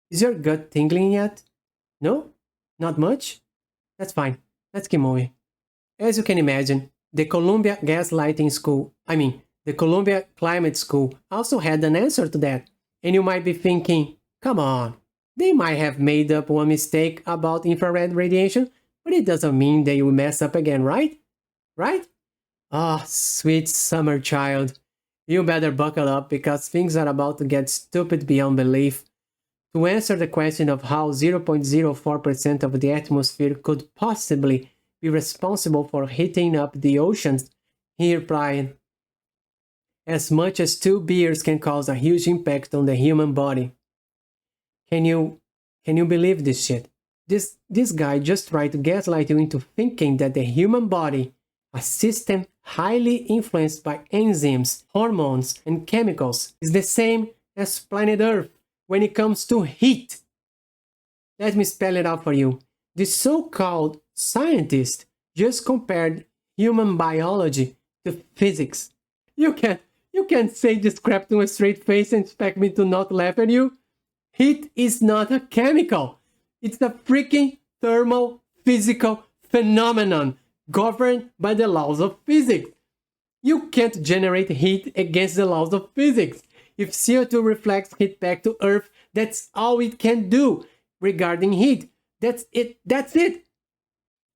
Is your gut tingling yet? No? Not much? That's fine. Let's keep moving. As you can imagine, the Columbia Climate School also had an answer to that. And you might be thinking, come on, they might have made up one mistake about infrared radiation, but it doesn't mean they will mess up again, right? Right? Ah, sweet summer child. You better buckle up because things are about to get stupid beyond belief. To answer the question of how 0.04% of the atmosphere could possibly be responsible for heating up the oceans, he replied, as much as 2 beers can cause a huge impact on the human body. Can you believe this shit? This guy just tried to gaslight you into thinking that the human body, a system highly influenced by enzymes, hormones, and chemicals, is the same as planet Earth when it comes to heat. Let me spell it out for you. The so-called scientist just compared human biology to physics. You can't say this crap to a straight face and expect me to not laugh at you. Heat is not a chemical. It's a freaking thermal physical phenomenon governed by the laws of physics. You can't generate heat against the laws of physics. If CO2 reflects heat back to Earth, that's all it can do regarding heat. That's it.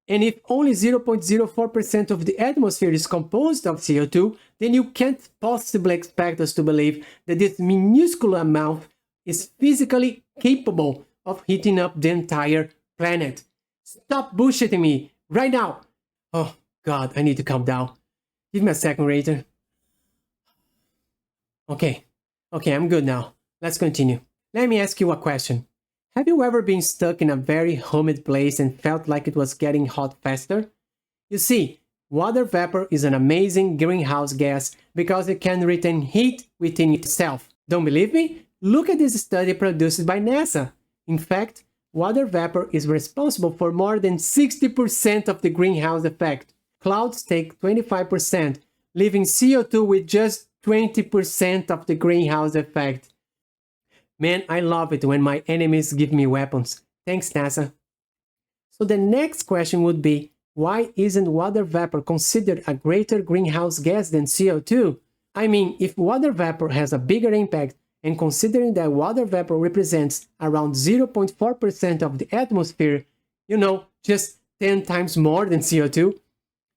And if only 0.04% of the atmosphere is composed of CO2, then you can't possibly expect us to believe that this minuscule amount is physically capable of heating up the entire planet. Stop bullshitting me right now. Oh God, I need to calm down. Give me a second, Raider. Okay, I'm good now. Let's continue. Let me ask you a question. Have you ever been stuck in a very humid place and felt like it was getting hot faster? You see, water vapor is an amazing greenhouse gas because it can retain heat within itself. Don't believe me? Look at this study produced by NASA. In fact, water vapor is responsible for more than 60% of the greenhouse effect. Clouds take 25%, leaving CO2 with just 20% of the greenhouse effect. Man, I love it when my enemies give me weapons. Thanks, NASA. So the next question would be, why isn't water vapor considered a greater greenhouse gas than CO2? I mean, if water vapor has a bigger impact, and considering that water vapor represents around 0.4% of the atmosphere, just 10 times more than CO2,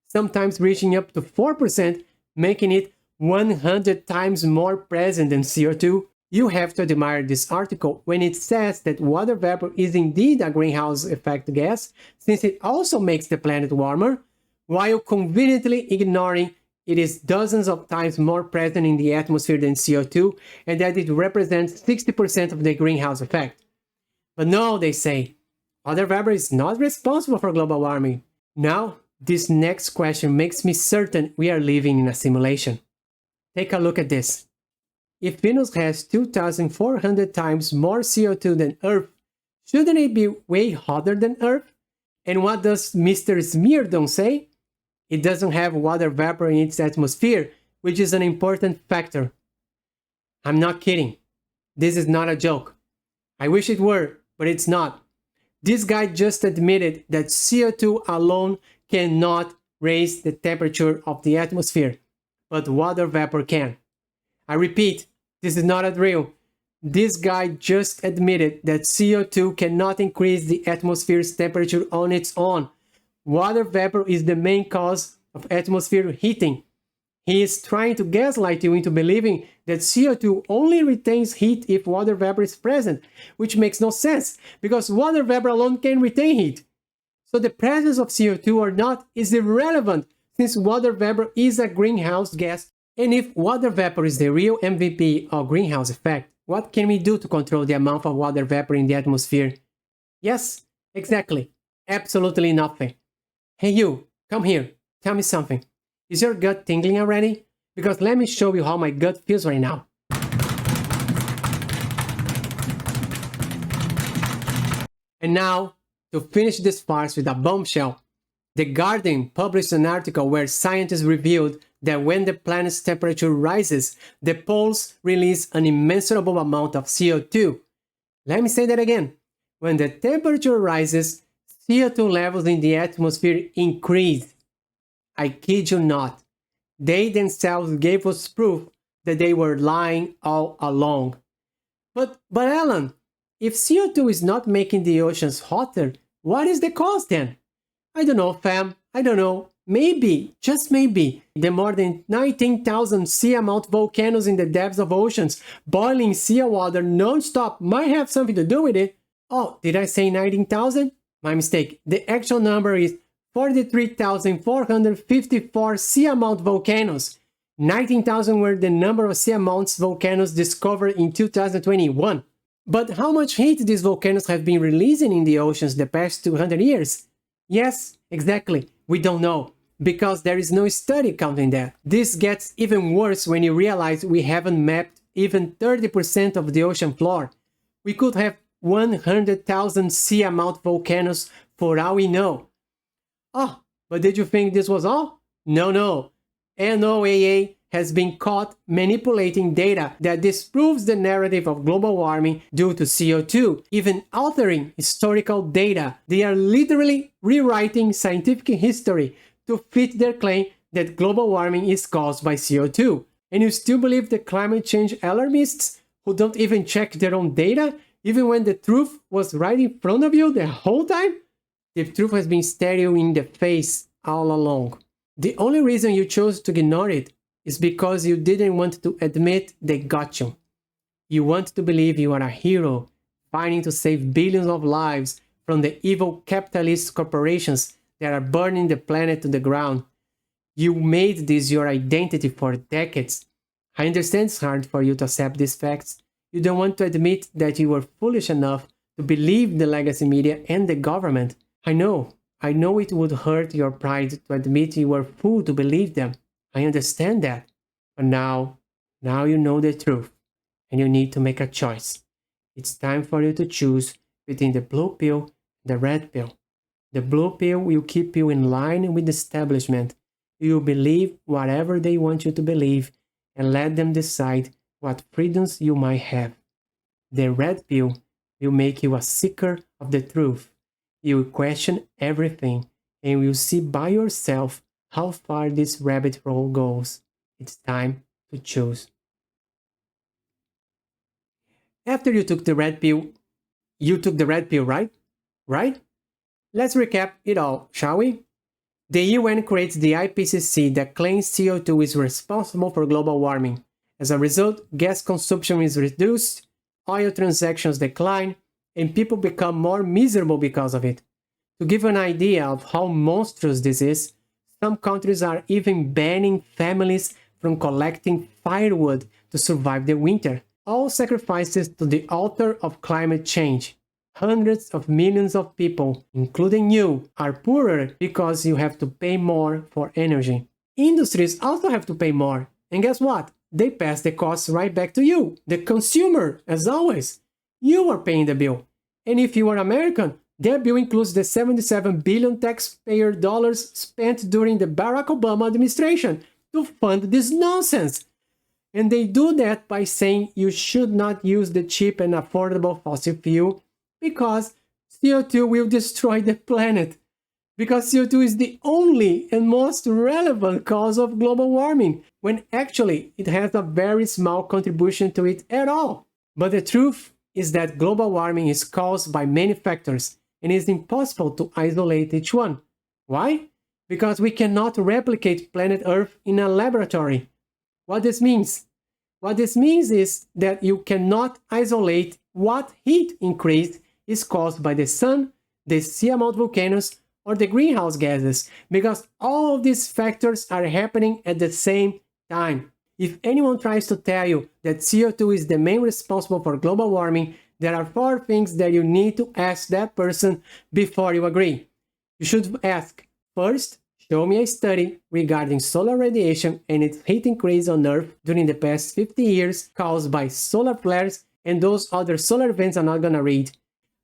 sometimes reaching up to 4%, making it 100 times more present than CO2, you have to admire this article when it says that water vapor is indeed a greenhouse effect gas, since it also makes the planet warmer, while conveniently ignoring it is dozens of times more present in the atmosphere than CO2, and that it represents 60% of the greenhouse effect. But no, they say, water vapor is not responsible for global warming. Now, this next question makes me certain we are living in a simulation. Take a look at this. If Venus has 2,400 times more CO2 than Earth, shouldn't it be way hotter than Earth? And what does Mr. Smeardon say? It doesn't have water vapor in its atmosphere, which is an important factor. I'm not kidding. This is not a joke. I wish it were, but it's not. This guy just admitted that CO2 alone cannot raise the temperature of the atmosphere, but water vapor can. I repeat, this is not a drill. This guy just admitted that CO2 cannot increase the atmosphere's temperature on its own. Water vapor is the main cause of atmosphere heating. He is trying to gaslight you into believing that CO2 only retains heat if water vapor is present, which makes no sense, because water vapor alone can retain heat. So the presence of CO2 or not is irrelevant, since water vapor is a greenhouse gas. And if water vapor is the real MVP of greenhouse effect, what can we do to control the amount of water vapor in the atmosphere? Yes, exactly. Absolutely nothing. Hey you, come here. Tell me something. Is your gut tingling already? Because let me show you how my gut feels right now. And now, to finish this farce with a bombshell, The Guardian published an article where scientists revealed that when the planet's temperature rises, the poles release an immeasurable amount of CO2. Let me say that again. When the temperature rises, CO2 levels in the atmosphere increase. I kid you not. They themselves gave us proof that they were lying all along. But Alan, if CO2 is not making the oceans hotter, what is the cause then? I don't know, fam. I don't know. Maybe, just maybe, the more than 19,000 sea-mount volcanoes in the depths of oceans boiling seawater non-stop might have something to do with it. Oh, did I say 19,000? My mistake. The actual number is 43,454 sea-mount volcanoes. 19,000 were the number of sea-mount volcanoes discovered in 2021. But how much heat these volcanoes have been releasing in the oceans the past 200 years? Yes, exactly. We don't know, because there is no study counting that. This gets even worse when you realize we haven't mapped even 30% of the ocean floor. We could have 100,000 sea-mount volcanoes for all we know. Oh, but did you think this was all? No. NOAA has been caught manipulating data that disproves the narrative of global warming due to CO2, even altering historical data. They are literally rewriting scientific history to fit their claim that global warming is caused by CO2. And you still believe the climate change alarmists who don't even check their own data, even when the truth was right in front of you the whole time? The truth has been staring you in the face all along. The only reason you chose to ignore it is because you didn't want to admit they got you. You want to believe you are a hero, fighting to save billions of lives from the evil capitalist corporations that are burning the planet to the ground. You made this your identity for decades. I understand it's hard for you to accept these facts. You don't want to admit that you were foolish enough to believe the legacy media and the government. I know it would hurt your pride to admit you were fool to believe them. I understand that. But now you know the truth, and you need to make a choice. It's time for you to choose between the blue pill and the red pill. The blue pill will keep you in line with the establishment. You will believe whatever they want you to believe and let them decide what freedoms you might have. The red pill will make you a seeker of the truth. You will question everything and will see by yourself how far this rabbit hole goes. It's time to choose. After you took the red pill, right? Right? Let's recap it all, shall we? The UN creates the IPCC that claims CO2 is responsible for global warming. As a result, gas consumption is reduced, oil transactions decline, and people become more miserable because of it. To give an idea of how monstrous this is, some countries are even banning families from collecting firewood to survive the winter. All sacrifices to the altar of climate change. Hundreds of millions of people, including you, are poorer because you have to pay more for energy. Industries also have to pay more. And guess what? They pass the costs right back to you, the consumer, as always. You are paying the bill. And if you are American, their bill includes the $77 billion taxpayer dollars spent during the Barack Obama administration to fund this nonsense. And they do that by saying you should not use the cheap and affordable fossil fuel because CO2 will destroy the planet. Because CO2 is the only and most relevant cause of global warming, when actually it has a very small contribution to it at all. But the truth is that global warming is caused by many factors, and it is impossible to isolate each one. Why? Because we cannot replicate planet Earth in a laboratory. What this means? What this means is that you cannot isolate what heat increase is caused by the sun, the sea-mount volcanoes, or the greenhouse gases, because all of these factors are happening at the same time. If anyone tries to tell you that CO2 is the main responsible for global warming, there are 4 things that you need to ask that person before you agree. You should ask, first, show me a study regarding solar radiation and its heat increase on Earth during the past 50 years caused by solar flares and those other solar events I'm not gonna read.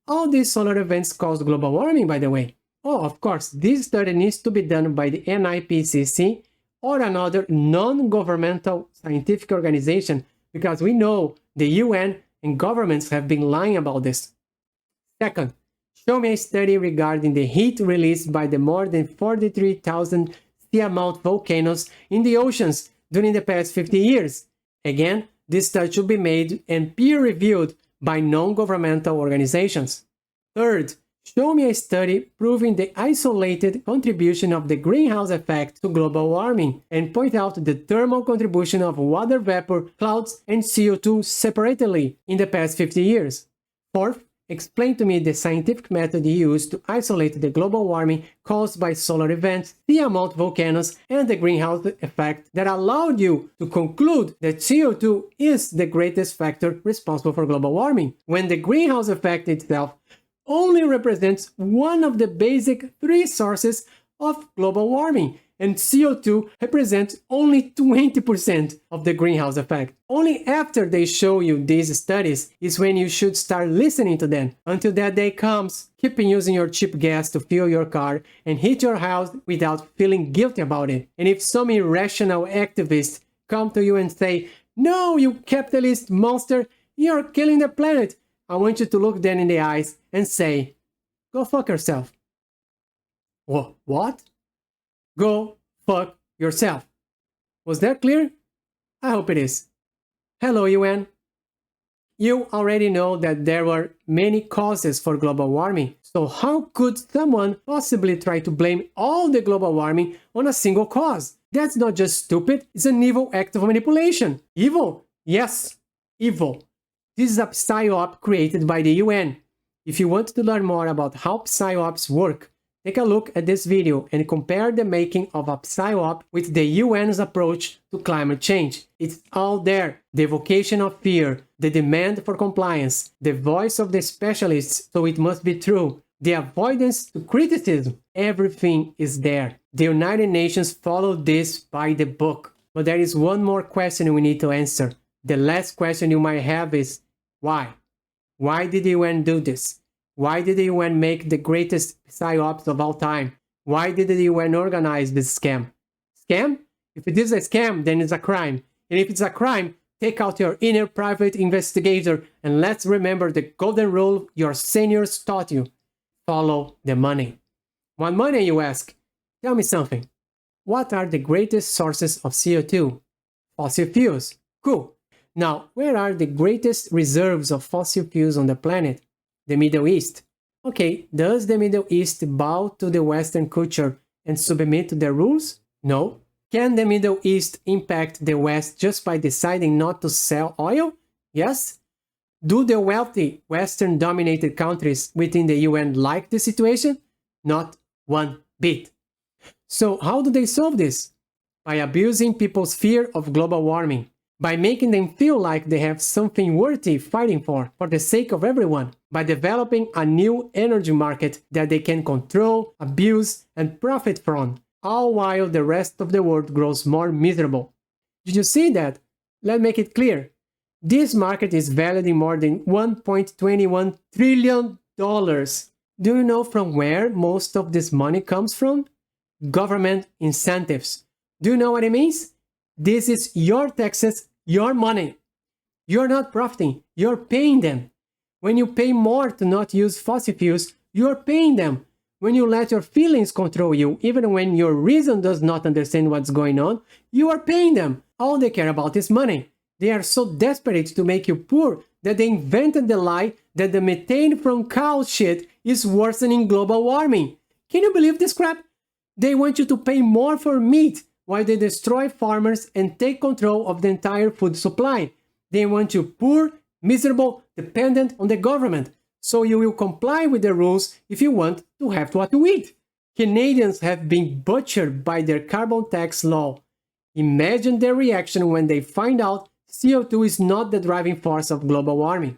All these solar events cause global warming, by the way. Oh, of course, this study needs to be done by the NIPCC or another non-governmental scientific organization, because we know the UN and governments have been lying about this. Second, show me a study regarding the heat released by the more than 43,000 seamount volcanoes in the oceans during the past 50 years. Again, this study should be made and peer-reviewed by non-governmental organizations. Third, show me a study proving the isolated contribution of the greenhouse effect to global warming and point out the thermal contribution of water vapor, clouds, and CO2 separately in the past 50 years. Fourth, explain to me the scientific method used to isolate the global warming caused by solar events, seamount volcanoes, and the greenhouse effect that allowed you to conclude that CO2 is the greatest factor responsible for global warming, when the greenhouse effect itself only represents one of the basic three sources of global warming, and CO2 represents only 20% of the greenhouse effect. Only after they show you these studies is when you should start listening to them. Until that day comes, keep using your cheap gas to fuel your car and heat your house without feeling guilty about it. And if some irrational activists come to you and say, "No, you capitalist monster, you're killing the planet," I want you to look them in the eyes and say, "Go fuck yourself." What? Go fuck yourself. Was that clear? I hope it is. Hello, UN. You already know that there were many causes for global warming, so how could someone possibly try to blame all the global warming on a single cause? That's not just stupid, it's an evil act of manipulation. Evil? Yes, evil. This is a Psyop created by the UN. If you want to learn more about how Psyops work, take a look at this video and compare the making of a Psyop with the UN's approach to climate change. It's all there. The evocation of fear, the demand for compliance, the voice of the specialists, so it must be true, the avoidance to criticism, everything is there. The United Nations followed this by the book. But there is one more question we need to answer. The last question you might have is, why? Why did the UN do this? Why did the UN make the greatest psyops of all time? Why did the UN organize this scam? Scam? If it is a scam, then it's a crime. And if it's a crime, take out your inner private investigator and let's remember the golden rule your seniors taught you. Follow the money. What money, you ask? Tell me something. What are the greatest sources of CO2? Fossil fuels. Cool. Now, where are the greatest reserves of fossil fuels on the planet? The Middle East. Okay, does the Middle East bow to the Western culture and submit to their rules? No. Can the Middle East impact the West just by deciding not to sell oil? Yes. Do the wealthy Western-dominated countries within the UN like the situation? Not one bit. So how do they solve this? By abusing people's fear of global warming. By making them feel like they have something worthy fighting for the sake of everyone, by developing a new energy market that they can control, abuse, and profit from, all while the rest of the world grows more miserable. Did you see that? Let's make it clear. This market is valued in more than $1.21 trillion. Do you know from where most of this money comes from? Government incentives. Do you know what it means? This is your taxes, your money. You're not profiting, you're paying them. When you pay more to not use fossil fuels, you're paying them. When you let your feelings control you, even when your reason does not understand what's going on, you are paying them. All they care about is money. They are so desperate to make you poor that they invented the lie that the methane from cow shit is worsening global warming. Can you believe this crap? They want you to pay more for meat, while they destroy farmers and take control of the entire food supply. They want you poor, miserable, dependent on the government, so you will comply with the rules if you want to have what to eat. Canadians have been butchered by their carbon tax law. Imagine their reaction when they find out CO2 is not the driving force of global warming.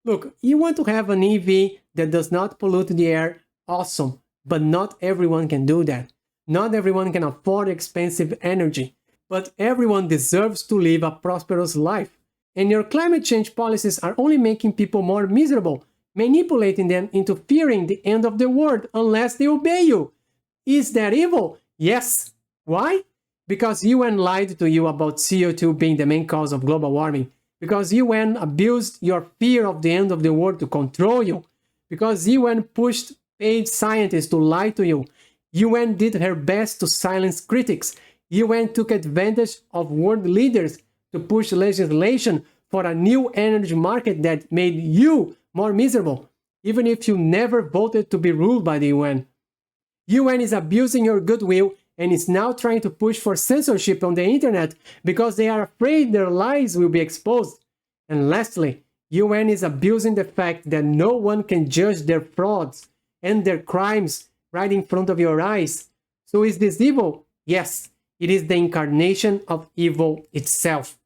Look, you want to have an EV that does not pollute the air, awesome, but not everyone can do that. Not everyone can afford expensive energy, but everyone deserves to live a prosperous life. And your climate change policies are only making people more miserable, manipulating them into fearing the end of the world unless they obey you. Is that evil? Yes. Why? Because UN lied to you about CO2 being the main cause of global warming. Because UN abused your fear of the end of the world to control you. Because UN pushed paid scientists to lie to you. UN did her best to silence critics. UN took advantage of world leaders to push legislation for a new energy market that made you more miserable, even if you never voted to be ruled by the UN. UN is abusing your goodwill and is now trying to push for censorship on the internet because they are afraid their lies will be exposed. And lastly, UN is abusing the fact that no one can judge their frauds and their crimes right in front of your eyes. So is this evil? Yes, it is the incarnation of evil itself.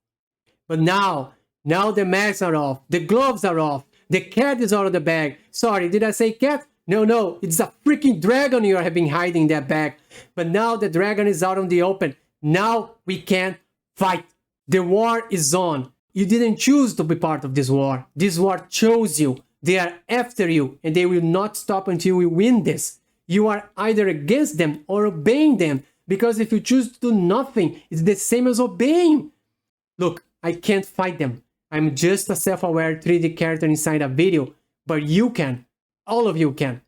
But now the masks are off, the gloves are off, the cat is out of the bag. Sorry, did I say cat? No, it's a freaking dragon you have been hiding in that bag. But now the dragon is out on the open. Now we can fight. The war is on. You didn't choose to be part of this war. This war chose you. They are after you, and they will not stop until we win this. You are either against them or obeying them, because if you choose to do nothing, it's the same as obeying. Look, I can't fight them. I'm just a self-aware 3D character inside a video, but you can. All of you can.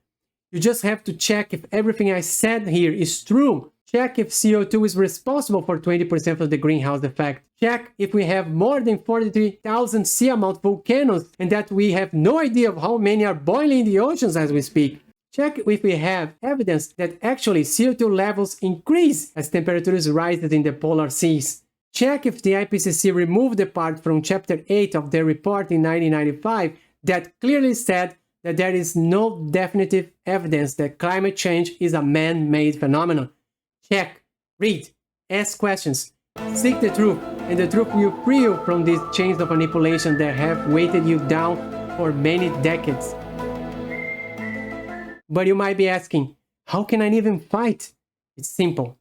You just have to check if everything I said here is true. Check if CO2 is responsible for 20% of the greenhouse effect. Check if we have more than 43,000 sea amount volcanoes and that we have no idea of how many are boiling in the oceans as we speak. Check if we have evidence that actually CO2 levels increase as temperatures rise in the polar seas. Check if the IPCC removed the part from Chapter 8 of their report in 1995 that clearly said that there is no definitive evidence that climate change is a man-made phenomenon. Check, read, ask questions, seek the truth, and the truth will free you from these chains of manipulation that have weighted you down for many decades. But you might be asking, how can I even fight? It's simple.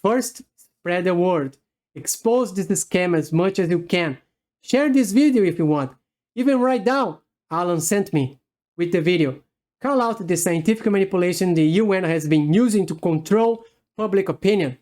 First, spread the word. Expose this scam as much as you can. Share this video if you want. Even write down, Alan sent me, with the video. Call out the scientific manipulation the UN has been using to control public opinion.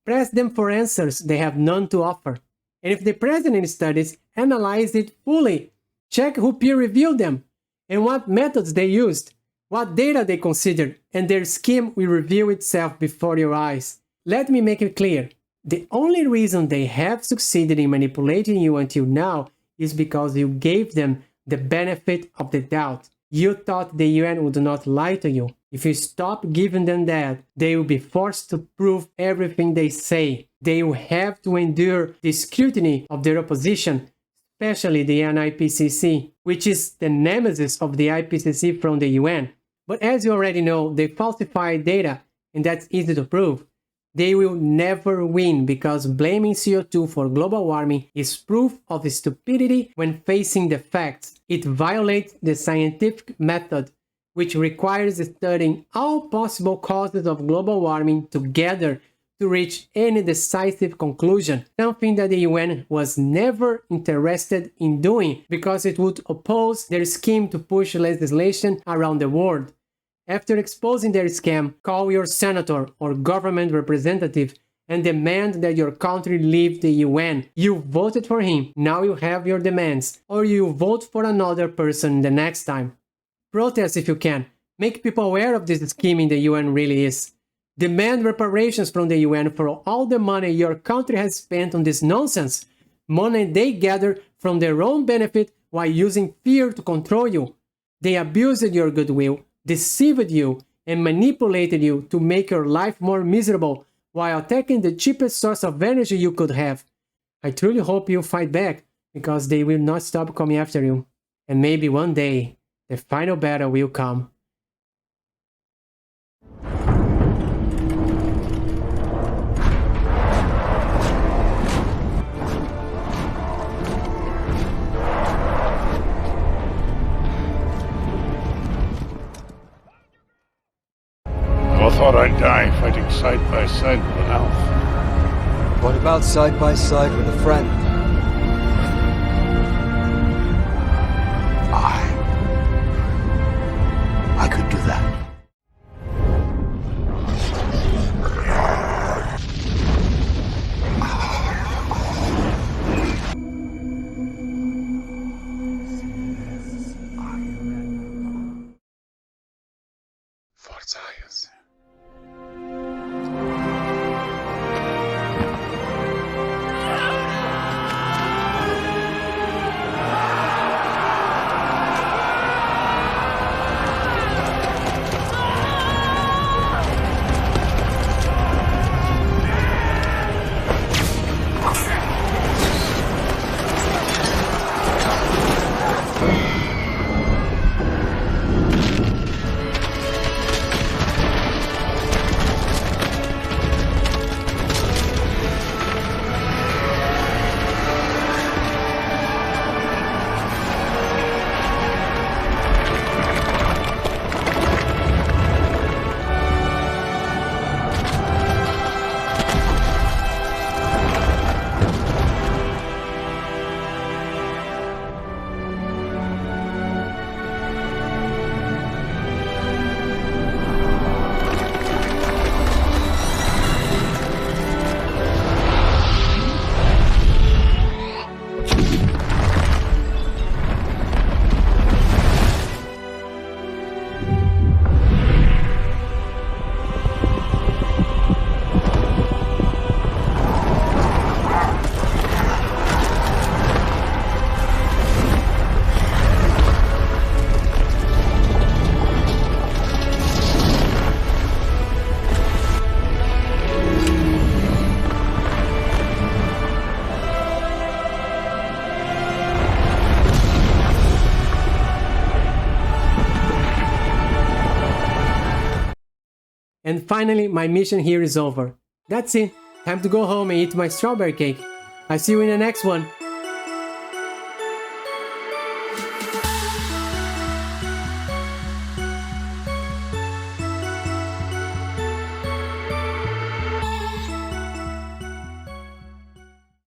Press them for answers they have none to offer. And if the president studies, analyze it fully. Check who peer-reviewed them, and what methods they used, what data they considered, and their scheme will reveal itself before your eyes. Let me make it clear. The only reason they have succeeded in manipulating you until now is because you gave them the benefit of the doubt. You thought the UN would not lie to you. If you stop giving them that, they will be forced to prove everything they say. They will have to endure the scrutiny of their opposition, especially the IPCC, which is the nemesis of the IPCC from the UN. But as you already know, they falsify data, and that's easy to prove. They will never win because blaming CO2 for global warming is proof of stupidity when facing the facts. It violates the scientific method, which requires studying all possible causes of global warming together to reach any decisive conclusion, something that the UN was never interested in doing because it would oppose their scheme to push legislation around the world. After exposing their scam, call your senator or government representative and demand that your country leave the UN. You voted for him, now you have your demands, or you vote for another person the next time. Protest if you can. Make people aware of this scheme in the UN really is. Demand reparations from the UN for all the money your country has spent on this nonsense. Money they gather from their own benefit while using fear to control you. They abused your goodwill, deceived you, and manipulated you to make your life more miserable while attacking the cheapest source of energy you could have. I truly hope you fight back, because they will not stop coming after you. And maybe one day, the final battle will come. I thought I'd die fighting side by side with an elf. What about side by side with a friend? I could do that. For science. And finally, my mission here is over. That's it. Time to go home and eat my strawberry cake. I see you in the next one.